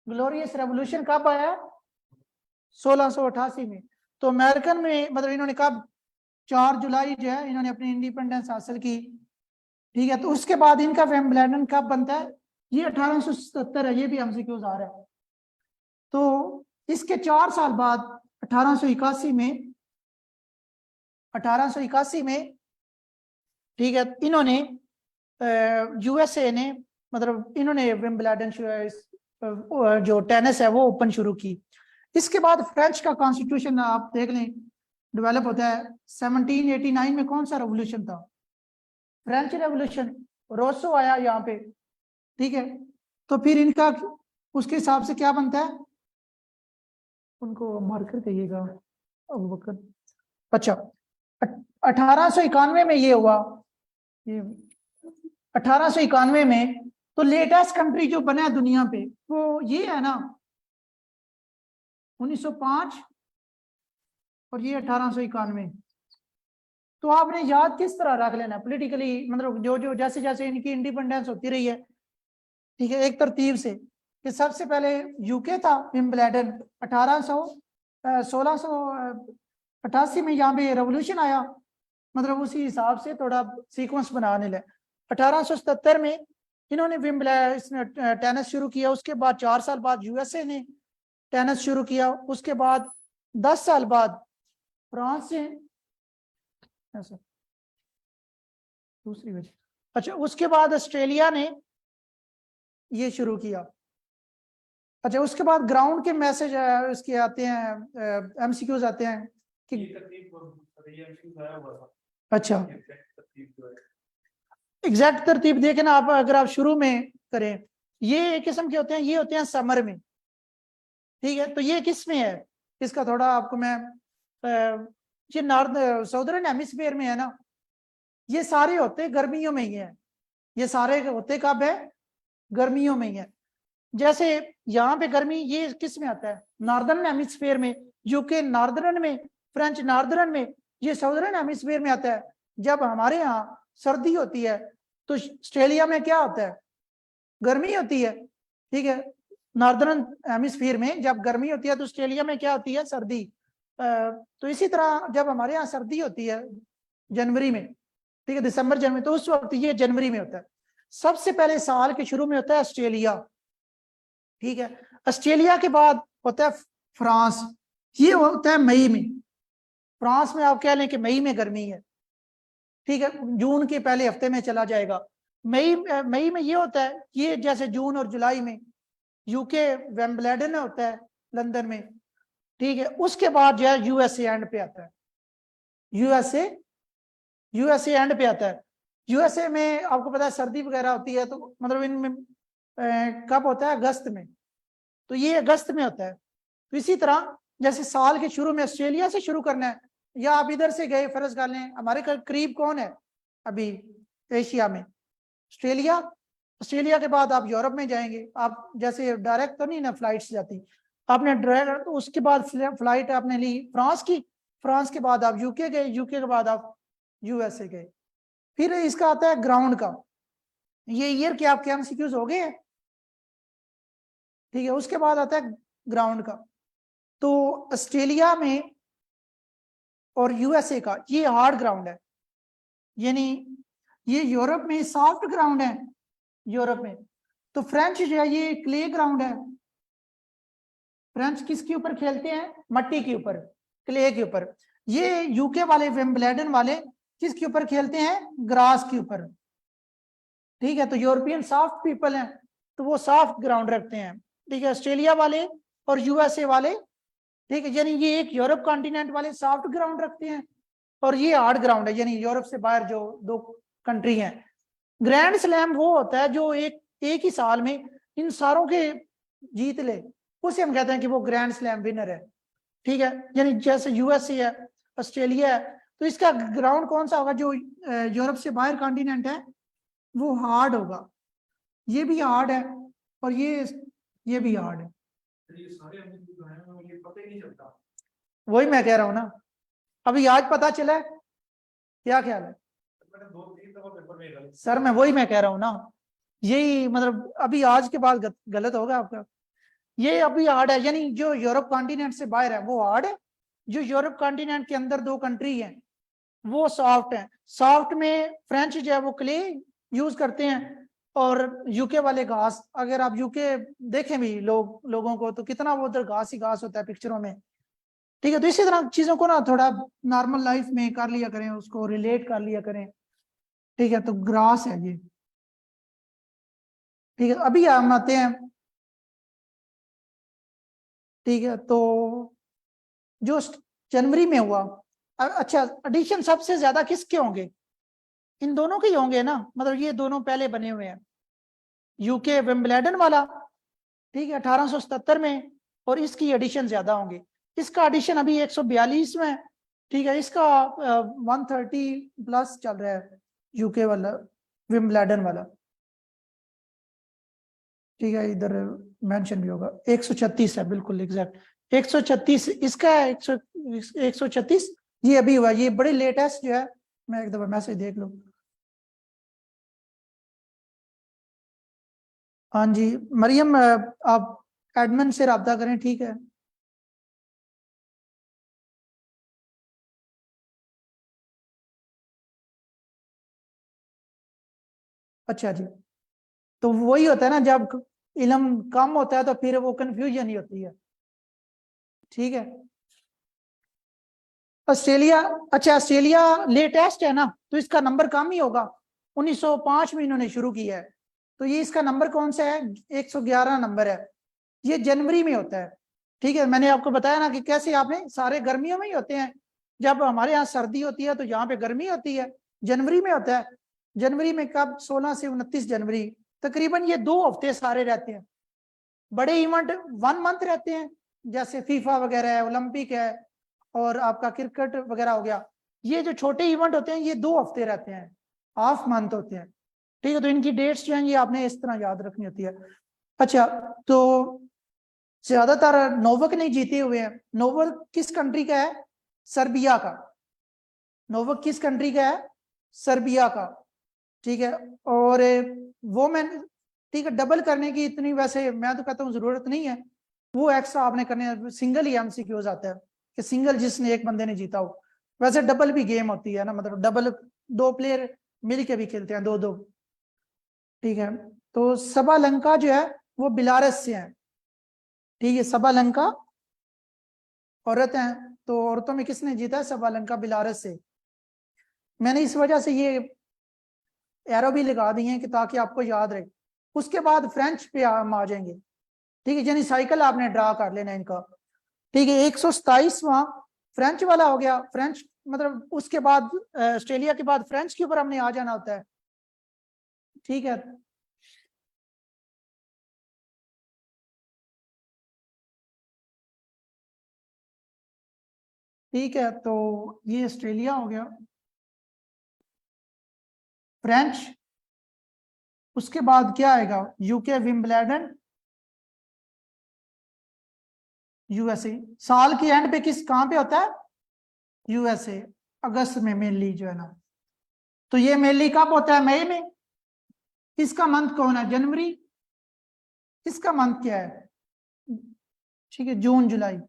ग्लोरियस रेवोल्यूशन कब आया है? 1688 में। तो अमेरिकन में मतलब इन्होंने कब? 4 जुलाई जो है इन्होंने अपनी इंडिपेंडेंस हासिल की। ठीक है, तो उसके बाद इनका विंबलडन कब बनता है? ये 1877 है। ये भी हमसे क्यों आ रहा है। तो इसके 4 साल बाद 1881 में 1881 में, ठीक है, इन्होंने यूएसए ने, मतलब इन्होंने विंबलडन जो टेनिस है वो ओपन शुरू की। इसके बाद फ्रेंच का कॉन्स्टिट्यूशन आप देख लें डेवलप होता है। 1789 में कौन सा रेवोल्यूशन था? French revolution. रोसो आया यहाँ पे, ठीक है। तो फिर इनका उसके हिसाब से क्या बनता है, उनको मार्कर कहिएगा अबू बकर। अच्छा, 1891 में ये हुआ, ये 1891 में। तो लेटेस्ट कंट्री जो बना है दुनिया पे वो ये है ना, 1905 और ये 1891। तो आपने याद किस तरह रख लेना पॉलिटिकली, मतलब जो जो जैसे जैसे इनकी इंडिपेंडेंस होती रही है, ठीक है, एक तरतीब से कि सबसे पहले यूके था विंबलडन 1688 में, यहाँ पे रेवोल्यूशन आया, मतलब उसी हिसाब से थोड़ा सीक्वेंस बनाने लगे। 1877 में इन्होंने विंबलडन टेनिस शुरू किया। उसके बाद 4 साल बाद यूएसए ने टेनिस शुरू किया। उसके बाद 10 साल बाद फ्रांस से, ऐसा दूसरी वजह। अच्छा, उसके बाद ऑस्ट्रेलिया ने ये शुरू किया। अच्छा, उसके बाद ग्राउंड के मैसेज इसके आते हैं, एमसीक्यूज आते हैं कि अच्छा एग्जैक्ट तरतीब देखें ना आप, अगर आप शुरू में करें, ये एक किस्म के होते हैं, ये होते हैं समर में, ठीक है। तो ये किस में है, इसका थोड़ा आपको मैं ये नॉर्थ साउदर्न हेमिस्फीयर में है ना, ये सारे होते गर्मियों में ही है। ये सारे होते कब है? गर्मियों में ही है। जैसे यहाँ पे गर्मी ये किस में आता है? नॉर्दर्न हेमिस्फीयर में, यूके नॉर्दर्न में, फ्रेंच नॉर्दर्न में, ये साउदर्न हेमिस्फीयर में आता है। जब हमारे यहाँ सर्दी होती है तो ऑस्ट्रेलिया में क्या होता है? गर्मी होती है, ठीक है। नॉर्दर्न हेमिस्फीयर में जब गर्मी होती है तो ऑस्ट्रेलिया में क्या होती है? सर्दी। तो इसी तरह जब हमारे यहाँ सर्दी होती है जनवरी में, ठीक है, दिसंबर जनवरी, तो उस वक्त ये जनवरी में होता है। सबसे पहले साल के शुरू में होता है ऑस्ट्रेलिया, ठीक है। ऑस्ट्रेलिया के बाद होता है फ्रांस, ये होता है मई में। फ्रांस में आप कह लें कि मई में गर्मी है, ठीक है, जून के पहले हफ्ते में चला जाएगा। मई में ये होता है, ये जैसे जून और जुलाई में यूके विंबलडन होता है लंदन में, ठीक है। उसके बाद जो है यूएसए एंड पे आता है, यूएसए एंड पे आता है। यूएसए में आपको पता है सर्दी वगैरह होती है, तो मतलब इनमें कब होता है? अगस्त में। तो ये अगस्त में होता है। तो इसी तरह जैसे साल के शुरू में ऑस्ट्रेलिया से शुरू करना है, या आप इधर से गए, फर्ज कर लें हमारे करीब कौन है अभी एशिया में? ऑस्ट्रेलिया। ऑस्ट्रेलिया के बाद आप यूरोप में जाएंगे, आप जैसे डायरेक्ट तो नहीं ना फ्लाइट्स जाती, आपने डायरेक्ट, तो उसके बाद फ्लाइट आपने ली फ्रांस की, फ्रांस के बाद आप यूके गए, यूके के बाद आप यूएसए गए। फिर इसका आता है ग्राउंड का, ये ईयर के आपके एमसीक्यूज हो गए हैं, ठीक है। उसके बाद आता है ग्राउंड का। तो ऑस्ट्रेलिया में और यूएसए का ये हार्ड ग्राउंड है, यानी ये यूरोप में सॉफ्ट ग्राउंड है यूरोप में। तो फ्रेंच जो है ये क्ले ग्राउंड है। फ्रेंच किसके ऊपर खेलते हैं? मट्टी के ऊपर, क्ले के ऊपर। ये यूके वाले विंबलडन वाले किसके ऊपर खेलते हैं? ग्रास के ऊपर, ठीक है। तो यूरोपियन सॉफ्ट पीपल हैं तो वो सॉफ्ट ग्राउंड रखते हैं, ठीक है। ऑस्ट्रेलिया वाले और यूएसए वाले, ठीक है, यानी ये एक यूरोप कॉन्टिनेंट वाले सॉफ्ट ग्राउंड रखते हैं और ये हार्ड ग्राउंड है, यानी यूरोप से बाहर जो 2 कंट्री हैं। ग्रैंड स्लैम वो होता है जो एक ही साल में इन सारों के जीत ले, उसे हम कहते हैं कि वो ग्रैंड स्लैम विनर है, ठीक है। यानी जैसे यूएसए है, ऑस्ट्रेलिया है, तो इसका ग्राउंड कौन सा होगा? जो यूरोप से बाहर कॉन्टिनेंट है वो हार्ड होगा। ये भी हार्ड है और ये भी हार्ड है। ये सारे हमें जो है मुझे पता ही नहीं चलता। वही मैं कह रहा हूँ ना, अभी आज पता चला है, क्या ख्याल है? मैंने 2-3 दफा पेपर में गलत सर मैं कह रहा हूँ ना, यही मतलब अभी आज के बाद गलत होगा आपका। ये अभी हार्ड है, यानी जो यूरोप कॉन्टिनेंट से बाहर है वो हार्ड है, जो यूरोप कॉन्टिनेंट के अंदर 2 कंट्री हैं वो सॉफ्ट है। सॉफ्ट में फ्रेंच जो है वो क्ले यूज करते हैं और यूके वाले घास। अगर आप यूके देखें भी लोगों को तो कितना वो उधर घास ही घास होता है पिक्चरों में, ठीक है, तो इसी तरह चीजों को ना थोड़ा नॉर्मल लाइफ में कर लिया करें, उसको रिलेट कर लिया करें। ठीक है, तो ग्रास है ये। ठीक है, अभी हम आते हैं। ठीक है, तो जो जनवरी में हुआ, अच्छा एडिशन सबसे ज्यादा किसके होंगे? इन दोनों के ही होंगे ना, मतलब ये दोनों पहले बने हुए हैं, यूके विंबलडन वाला। ठीक है, 1877 में, और इसकी एडिशन ज्यादा होंगे। इसका एडिशन अभी 142 में है। ठीक है, इसका 130 प्लस चल रहा है, यूके वाला, विंबलडन वाला। ठीक है, इधर मेंशन भी होगा, 136 है बिल्कुल एग्जैक्ट, 136 इसका है, 136 ये अभी हुआ, ये बड़े लेटेस्ट जो है। मैं एक दफा मैसेज देख लूं। हाँ जी मरियम, आप एडमिन से रब्ता करें, ठीक है। अच्छा जी, तो वही होता है ना, जब इल्म कम होता है तो फिर वो कंफ्यूजन ही होती है। ठीक है, ऑस्ट्रेलिया, अच्छा ऑस्ट्रेलिया लेटेस्ट है ना, तो इसका नंबर कम ही होगा, 1905 में इन्होंने शुरू किया है। तो ये इसका नंबर कौन सा है? 111 नंबर है। ये जनवरी में होता है। ठीक है, मैंने आपको बताया ना कि कैसे आपने, सारे गर्मियों में ही होते हैं। जब हमारे यहाँ सर्दी होती है तो यहाँ पे गर्मी होती है, जनवरी में होता है। जनवरी में कब? 16 से 29 जनवरी, तकरीबन ये 2 हफ्ते सारे रहते हैं। बड़े इवेंट 1 मंथ रहते हैं, जैसे फीफा वगैरह है, ओलंपिक है, और आपका क्रिकेट वगैरह हो गया। ये जो छोटे इवेंट होते हैं ये 2 हफ्ते रहते हैं, हाफ मंथ होते हैं। ठीक है, तो इनकी डेट्स जो हैं ये आपने इस तरह याद रखनी होती है। अच्छा, तो ज्यादातर नोवक नहीं जीते हुए हैं। नोवक किस कंट्री का है? सर्बिया का। नोवक किस कंट्री का है? सर्बिया का। ठीक है, और वो मैं, ठीक है, डबल करने की इतनी वैसे मैं तो कहता हूँ जरूरत नहीं है। वो एक्स्ट्रा आपने करने हैं, सिंगल ही एमसीक्यूज आता है कि सिंगल जिसने एक बंदे ने जीता हो। वैसे डबल भी गेम होती है ना, मतलब डबल 2 प्लेयर मिल के भी खेलते हैं, 2-2। ठीक है, तो सबा जो है वो बिलारस से है। ठीक है, सबा औरत है, तो औरतों में किसने जीता है? सबा बिलारस से। मैंने इस वजह से ये एरो भी लगा दी है कि ताकि आपको याद रहे। उसके बाद फ्रेंच पे हम आ जाएंगे। ठीक है, यानी साइकिल आपने ड्रा कर लेना इनका। ठीक है, 127वां फ्रेंच वाला हो गया। फ्रेंच मतलब उसके बाद ऑस्ट्रेलिया के बाद फ्रेंच के ऊपर हमने आ जाना होता है। ठीक है, ठीक है, तो ये ऑस्ट्रेलिया हो गया, फ्रेंच। उसके बाद क्या आएगा? UK Wimbledon, USA. साल के एंड पे किस, कहां पे होता है? यूएसए। अगस्त में मेनली जो है ना, तो ये मेनली कब होता है? मई में। इसका मंथ कौन है? जनवरी। इसका मंथ क्या है? ठीक है, जून जुलाई।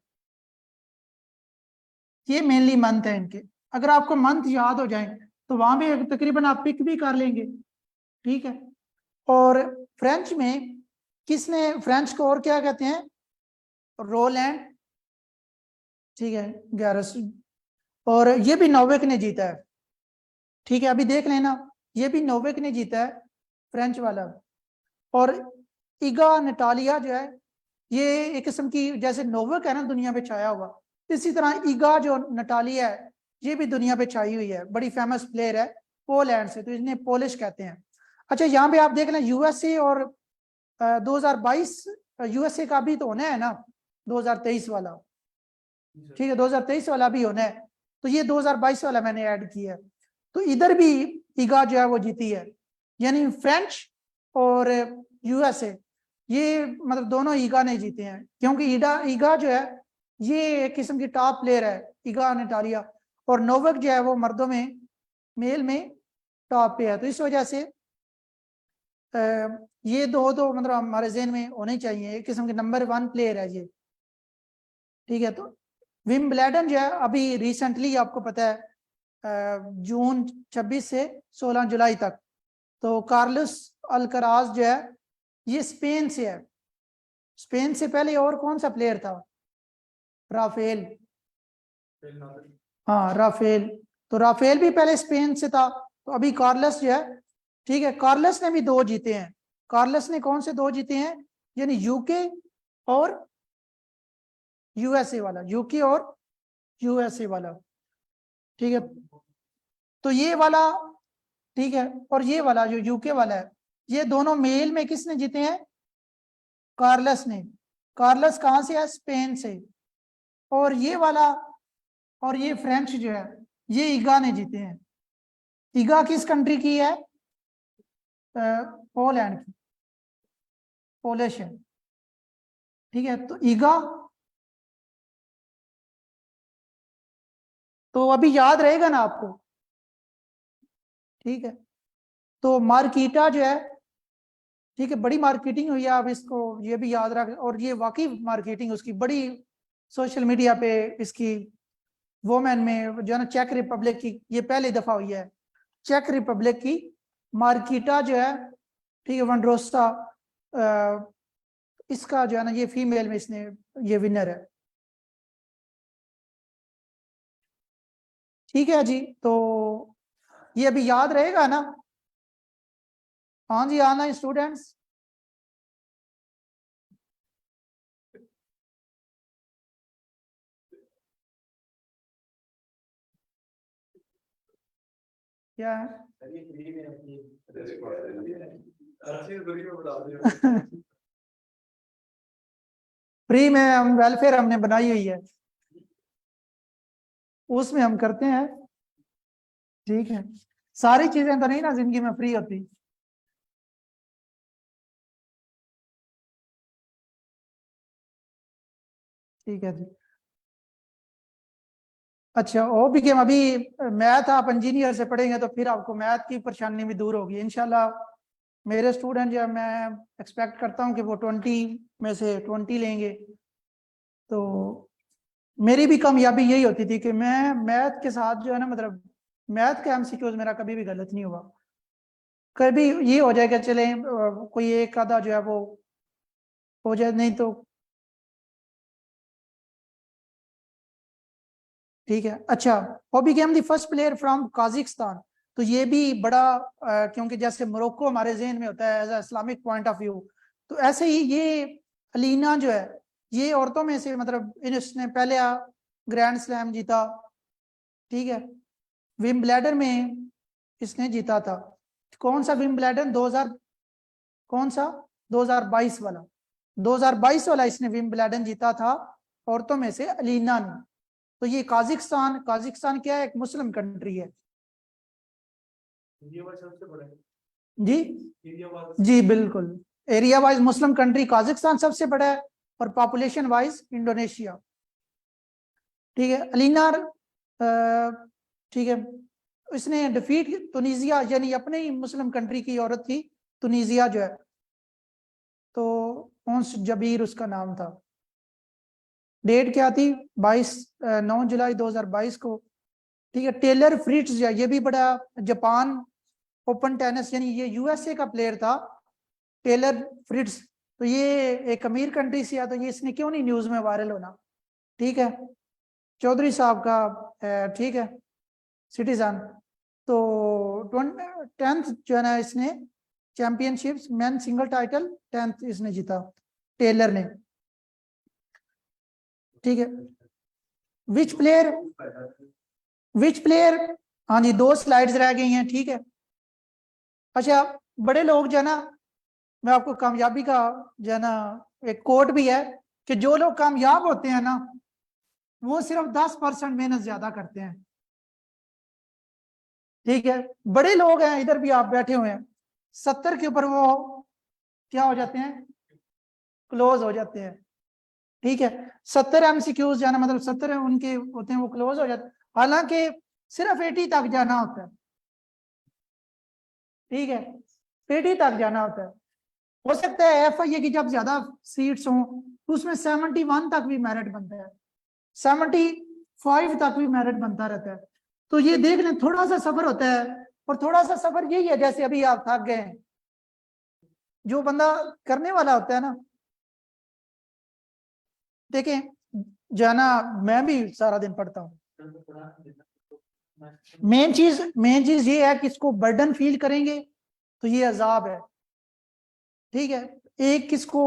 ये मेनली मंथ है इनके। अगर आपको मंथ याद हो जाए तो वहां भी तकरीबन आप पिक भी कर लेंगे। ठीक है, और फ्रेंच में किसने, फ्रेंच को और क्या कहते हैं? रोलैंड। ठीक है, गैरस। और ये भी नोवेक ने जीता है। ठीक है, अभी देख लेना, ये भी नोवेक ने जीता है, फ्रेंच वाला। और इगा नटालिया जो है, ये एक किस्म की, जैसे नोवेक है ना दुनिया पे छाया हुआ, इसी तरह इगा जो नटालिया है ये भी दुनिया पे छाई हुई है, बड़ी फेमस प्लेयर है, पोलैंड से, तो इन्हें पोलिश कहते हैं। अच्छा, यहाँ पे आप देख लें यूएसए, और 2022 यूएसए का भी तो होना है ना, 2023 वाला। ठीक है, 2023 वाला भी होना है, तो ये 2022 वाला मैंने ऐड किया है। तो इधर भी ईगा जो है वो जीती है, यानी फ्रेंच और यूएसए, ये मतलब दोनों ईगा ने जीते हैं, क्योंकि ईगा ईगा जो है ये एक किस्म की टॉप प्लेयर है, ईगा नटालिया। और नोवक जो है वो मर्दों में, मेल में टॉप पे है, तो इस वजह से ये दो दो मतलब हमारे जहन में होने चाहिए, एक किस्म के नंबर 1 प्लेयर है ये। ठीक है, तो विम्बलडन जो है अभी रिसेंटली आपको पता है, जून 26 से 16 जुलाई तक, तो कार्लोस अल्कराज जो है ये स्पेन से है। स्पेन से पहले और कौन सा प्लेयर था? राफेल। हाँ राफेल, तो राफेल भी पहले स्पेन से था, तो अभी कार्लस जो है, ठीक है, कार्लस ने भी 2 जीते हैं। कार्लस ने कौन से 2 जीते हैं, यानी यूके और यूएसए वाला, यूके और यूएसए वाला, ठीक है। तो ये वाला, ठीक है, और ये वाला जो यूके वाला है, ये दोनों मेल में किसने जीते हैं, कार्लस ने। कार्लस कहाँ से है, स्पेन से। और ये वाला, और ये फ्रेंच जो है, ये ईगा ने जीते हैं। ईगा किस कंट्री की है, पोलैंड की, पोलिश है, ठीक है। तो ईगा, तो अभी याद रहेगा ना आपको, ठीक है। तो मार्कीटा जो है, ठीक है, बड़ी मार्केटिंग हुई है, आप इसको ये भी याद रख, और ये वाकई मार्केटिंग उसकी बड़ी, सोशल मीडिया पे इसकी, वोमेन में जो है ना, चेक रिपब्लिक की ये पहली दफा हुई है, चेक रिपब्लिक की मार्कीटा जो है, ठीक है, वनड्रोस्टा, इसका जो है ना, ये फीमेल में इसने, ये विनर है, ठीक है जी। तो ये अभी याद रहेगा ना, हाँ जी, आना स्टूडेंट्स। क्या है फ्री में हम वेलफेयर हमने बनाई हुई है, उसमें हम करते हैं, ठीक है। सारी चीजें तो नहीं ना जिंदगी में फ्री होती। ठीक है जी। अच्छा, ओ भी गेम अभी, मैथ आप इंजीनियर से पढ़ेंगे तो फिर आपको मैथ की परेशानी भी दूर होगी इंशाल्लाह। मेरे स्टूडेंट जो है, मैं एक्सपेक्ट करता हूँ कि वो 20 में से 20 लेंगे। तो मेरी भी कामयाबी यही होती थी कि मैं मैथ के साथ जो है ना, मतलब मैथ का एमसीक्यूज मेरा कभी भी गलत नहीं हुआ। कभी ये हो जाएगा, चले कोई एक आधा जो है वो हो जाए, नहीं तो ठीक है। अच्छा, वो became the first player from Kazakhstan. तो ये भी बड़ा, क्योंकि जैसे मोरक्को हमारे जहन में होता है as Islamic point of view, तो ऐसे ही ये अलीना जो है, ये औरतों में से, मतलब इसने पहले ग्रैंड स्लैम जीता, ठीक है। विम्बलेडन में इसने जीता था, कौन सा विम्बलेडन, 2000, कौन सा, 2022 वाला, 2022 वाला इसने विम्बलेडन जीता था औरतों में से, अलीना ने। तो ये काजिकिस्तान, काजिकिस्तान क्या है, एक मुस्लिम कंट्री है सबसे बड़ा है, जी। Area wise. जी बिल्कुल, area wise Muslim country Kazakhstan सबसे बड़ा है, और पॉपुलेशन वाइज इंडोनेशिया, ठीक है। अलीनार, ठीक है, इसने डिफीट तुनिजिया, यानी अपने ही मुस्लिम कंट्री की औरत थी, तुनिजिया जो है, तो उन्स जबीर उसका नाम था। डेट क्या थी, 9 जुलाई 2022 को, ठीक है। टेलर फ्रिट्ज जो है, ये भी बड़ा, जापान ओपन टेनिस, यानी ये यूएसए का प्लेयर था, टेलर फ्रिट्ज। तो ये एक अमीर कंट्री से, तो ये इसने क्यों नहीं न्यूज में वायरल होना, ठीक है। चौधरी साहब का, ठीक है, सिटीजन। तो 10th जो है ना, इसने championships man single title 10th इसने जीता, टेलर ने, ठीक है। विच प्लेयर, विच प्लेयर, हाँ जी, 2 स्लाइड्स रह गई हैं, ठीक है। अच्छा, बड़े लोग जो है ना, मैं आपको कामयाबी का जो है ना, एक कोट भी है कि जो लोग कामयाब होते हैं ना, वो सिर्फ 10% मेहनत ज्यादा करते हैं, ठीक है। बड़े लोग हैं, इधर भी आप बैठे हुए हैं, 70 के ऊपर वो क्या हो जाते हैं, क्लोज हो जाते हैं, ठीक है। 70 एमसीक्यूज जाना, मतलब 70 उनके होते हैं, वो क्लोज हो जाते हैं, हालांकि सिर्फ 80 तक जाना होता है, ठीक है, 80 तक जाना होता है। हो सकता है एफआईए की जब ज्यादा सीट्स हों, तो उसमें 71 तक भी मेरिट बनता है, 75 तक भी मेरिट बनता रहता है। तो ये देख लें, थोड़ा सा सफर होता है, और थोड़ा सा सफर यही है, जैसे अभी आप थक गए, जो बंदा करने वाला होता है ना, देखें, जो है ना, मैं भी सारा दिन पढ़ता हूँ, मेन चीज ये है कि इसको बर्डन फील करेंगे तो ये अजाब है, ठीक है। एक किसको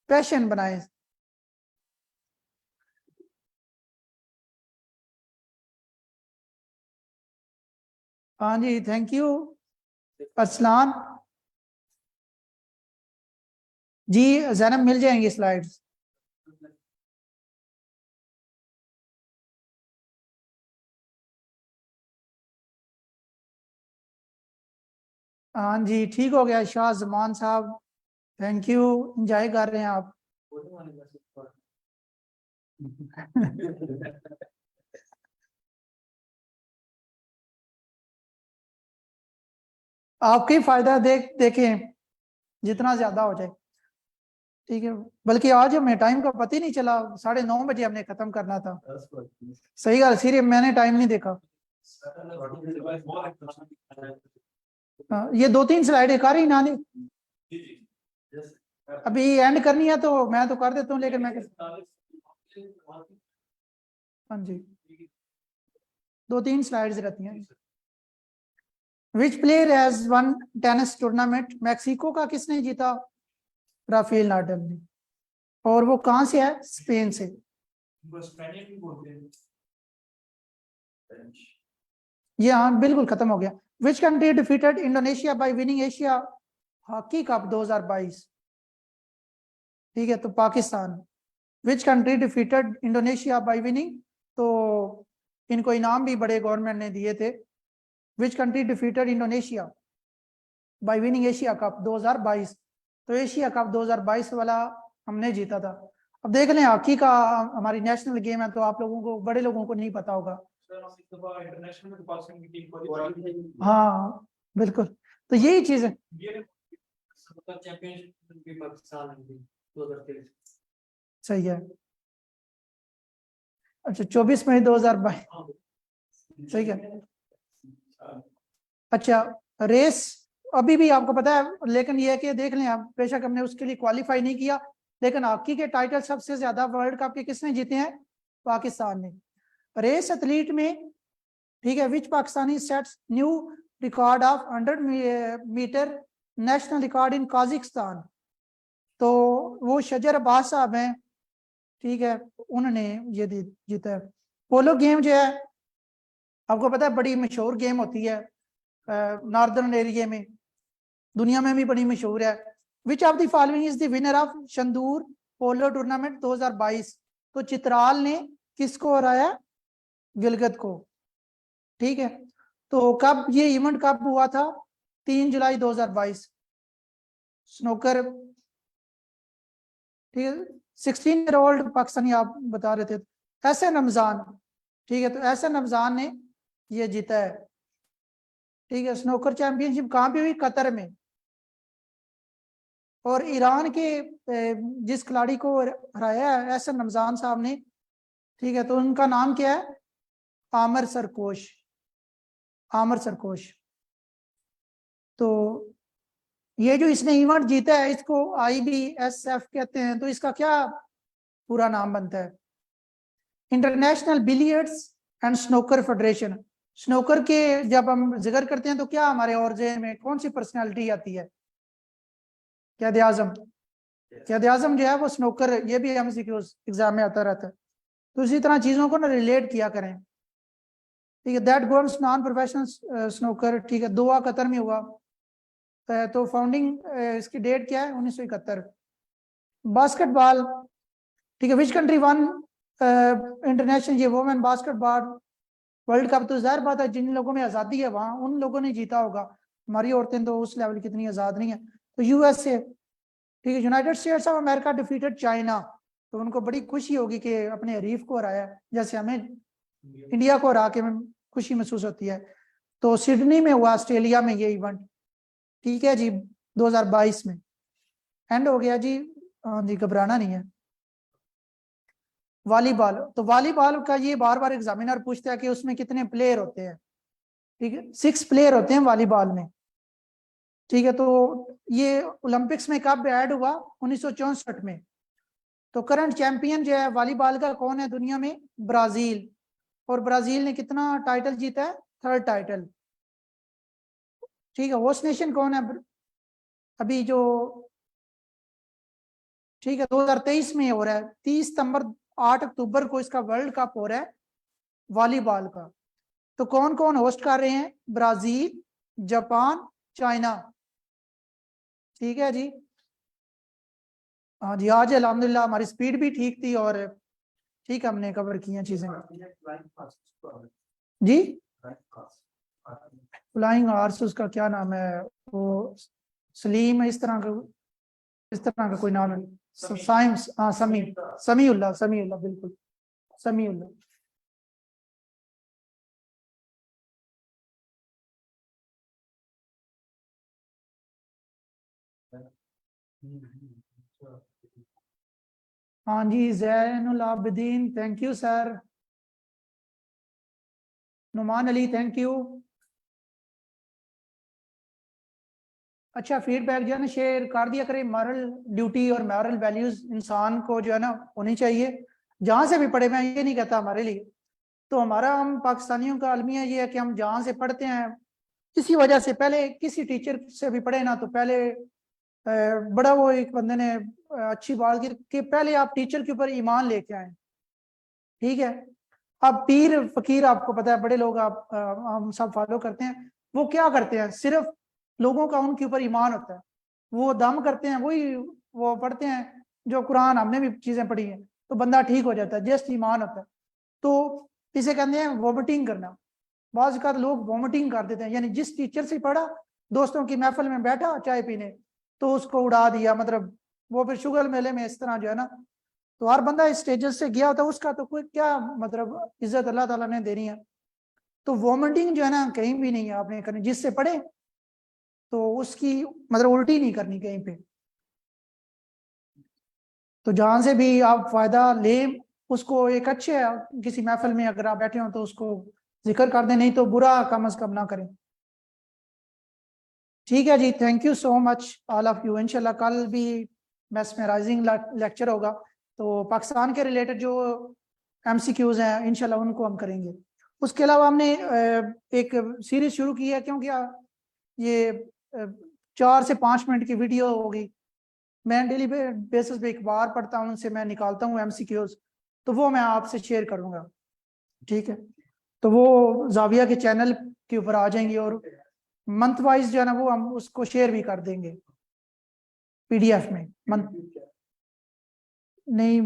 पैशन बनाए। हाँ जी, थैंक यू अरसलान जी। जैनब मिल जाएंगी स्लाइड्स। हाँ जी, ठीक हो गया शाह जमान साहब, थैंक यू, एंजॉय कर रहे हैं आप। आपके ही फायदा देखें जितना ज्यादा हो जाए, ठीक है। बल्कि आज हमें टाइम का पता ही नहीं चला, 9:30 हमने खत्म करना था। सही गल सीरियस, मैंने टाइम नहीं देखा। हाँ, ये 2-3 स्लाइडें कर ही ना नहीं, अभी एंड करनी है तो मैं तो कर देता हूँ, लेकिन मैं हाँ जी 2-3 स्लाइड्स रहती हैं। विच player has one tennis tournament, Mexico का किसने जीता? राफेल नाडल ने। और वो कहाँ से है? स्पेन से। ये हाँ बिल्कुल खत्म हो गया। Which country defeated Indonesia bye winning Asia hockey cup 2022? ठीक है, तो Pakistan. Which country defeated Indonesia bye winning, तो इनको इनाम भी बड़े गवर्नमेंट ने दिए थे। Which country defeated Indonesia bye winning Asia cup 2022? तो एशिया कप 2022 वाला हमने जीता था। अब देख लें, हॉकी का हमारी नेशनल गेम है, तो आप लोगों को, बड़े लोगों को नहीं पता होगा। हाँ बिल्कुल, तो यही चीज है। सही है। अच्छा 24 मई 2022, सही है। अच्छा रेस अभी भी आपको पता है, लेकिन ये है कि देख लें आप, बेशक हमने उसके लिए क्वालिफाई नहीं किया, लेकिन हॉकी के टाइटल सबसे ज्यादा वर्ल्ड कप के किसने जीते हैं? पाकिस्तान ने। रेस एथलीट में, ठीक है, which Pakistani sets new record of 100 metre national record in Kazakhstan? तो वो शजर अब्बास साहब हैं, ठीक है, उन्होंने ये जीता है। पोलो गेम जो है आपको पता है बड़ी मशहूर गेम होती है नॉर्दर्न एरिया में, दुनिया में भी बड़ी मशहूर है। Which of the following is the winner of Shandur polo tournament 2022? तो चित्राल ने किसको हराया? गिलगित को, ठीक है। तो कब ये इवेंट कब हुआ था? 3 जुलाई 2022। स्नूकर, ठीक है। 16-year-old पाकिस्तानी आप बता रहे थे, एहसन रमजान, ठीक है, तो एहसन रमजान ने ये जीता है, ठीक है। स्नूकर चैंपियनशिप कहाँ पे हुई? कतर में। और ईरान के जिस खिलाड़ी को हराया है एहसन रमजान साहब ने, ठीक है, तो उनका नाम क्या है? आमिर सरकोश, आमिर सरकोश। तो ये जो इसने इवेंट जीता है इसको IBSF कहते हैं, तो इसका क्या पूरा नाम बनता है? International billiards and snooker federation. Snooker के जब हम जिक्र करते हैं तो क्या हमारे और जेहन में कौन सी पर्सनालिटी आती है? कैद आजम। कैद आजम जो है वो स्नूकर, ये भी MCQ एग्जाम में आता रहता है। तो इसी तरह चीजों को ना रिलेट किया करें, ठीक है। That goals non professional snooker, ठीक है, दोहा कतर में हुआ। तो फाउंडिंग इसकी डेट क्या है? 1971। बास्केटबॉल, ठीक है, विच कंट्री वन इंटरनेशनल ये वुमेन बास्केटबॉल वर्ल्ड कप? तो जाहिर बात है जिन लोगों में आज़ादी है वहाँ उन लोगों ने जीता होगा, हमारी औरतें तो उस लेवल की इतनी आज़ाद नहीं है। तो USA, ठीक है। United states of America defeated China, तो उनको बड़ी खुशी होगी कि अपने हरीफ को हराया, जैसे हमें इंडिया को हरा के खुशी महसूस होती है। तो सिडनी में हुआ ऑस्ट्रेलिया में ये इवेंट, ठीक है जी, 2022 में एंड हो गया जी। हाँ जी, घबराना नहीं है। वॉलीबॉल, तो वॉलीबॉल का ये बार बार एग्जामिनर पूछता है कि उसमें कितने प्लेयर होते हैं, ठीक है, 6 प्लेयर होते हैं वॉलीबॉल में, ठीक है। तो ये ओलंपिक्स में कब ऐड हुआ? 1964 में। तो करंट चैंपियन जो है वॉलीबॉल का कौन है दुनिया में? ब्राजील। और ब्राजील ने कितना टाइटल जीता है? 3rd title. ठीक है, होस्ट नेशन कौन है अभी जो? ठीक है, 2023 में हो रहा है, 30 सितंबर 8 अक्टूबर को इसका वर्ल्ड कप हो रहा है वॉलीबॉल का। तो कौन कौन होस्ट कर रहे हैं? Brazil, Japan, China. ठीक है जी। हाँ जी, आज अल्हम्दुलिल्लाह हमारी स्पीड भी ठीक थी और ठीक हमने कवर किया चीजें जी। फ्लाइंग आर्स उसका क्या नाम है? वो सलीम है, इस तरह का कोई नाम है। साइंस, हाँ, समीउल्लाह, समीउल्लाह, बिल्कुल समीउल्लाह। हाँ जी, Zainul Abidin, thank you sir. Numan Ali, thank you. अच्छा, फीडबैक जो है ना शेयर कर दिया करें। मॉरल ड्यूटी और मॉरल वैल्यूज इंसान को जो है ना होनी चाहिए, जहाँ से भी पढ़े। मैं ये नहीं कहता हमारे लिए, तो हमारा, हम पाकिस्तानियों का अलमिया ये है कि हम जहाँ से पढ़ते हैं, इसी वजह से पहले किसी टीचर से भी पढ़े ना, तो पहले बड़ा वो एक बंदे ने अच्छी बात की कि पहले आप टीचर के ऊपर ईमान लेके आए। ठीक है, अब पीर फकीर आपको पता है, बड़े लोग आप हम सब फॉलो करते हैं, वो क्या करते हैं? सिर्फ लोगों का उनके ऊपर ईमान होता है, वो दम करते हैं, वही वो पढ़ते हैं जो कुरान, हमने भी चीजें पढ़ी हैं, तो बंदा ठीक हो जाता है, जस्ट ईमान होता है। तो इसे कहते हैं वॉमिटिंग करना। बाज़ का लोग वॉमिटिंग कर देते हैं, यानी जिस टीचर से पढ़ा, दोस्तों की महफिल में बैठा चाय पीने, तो उसको उड़ा दिया, मतलब वो फिर शुगर मेले में इस तरह जो है ना। तो हर बंदा इस स्टेजेस से गया होता है, उसका तो कोई क्या मतलब इज्जत अल्लाह ताला ने देनी है। तो वॉमिटिंग जो है ना कहीं भी नहीं है आपने करनी, जिससे पढ़े तो उसकी मतलब उल्टी नहीं करनी कहीं पे। तो जहां से भी आप फायदा ले, उसको एक अच्छे किसी महफिल में अगर आप बैठे हो तो उसको जिक्र कर दें, नहीं तो बुरा कम अज कम ना करें। ठीक है जी, thank you so much all of you. इंशाल्लाह कल भी मेस्मराइजिंग लेक्चर होगा, तो पाकिस्तान के रिलेटेड जो एमसीक्यूज हैं इंशाल्लाह उनको हम करेंगे। उसके अलावा हमने एक सीरीज शुरू की है, क्योंकि ये 4 से 5 मिनट की वीडियो होगी। मैं डेली बेसिस पे एक बार पढ़ता हूँ, उनसे मैं निकालता हूँ एमसीक्यूज, तो वो मैं आपसे शेयर करूँगा। ठीक है, तो वो जाविया के चैनल के ऊपर आ जाएंगी, और मंथ वाइज जो है ना वो हम उसको शेयर भी कर देंगे पीडीएफ में। मंथ नहीं,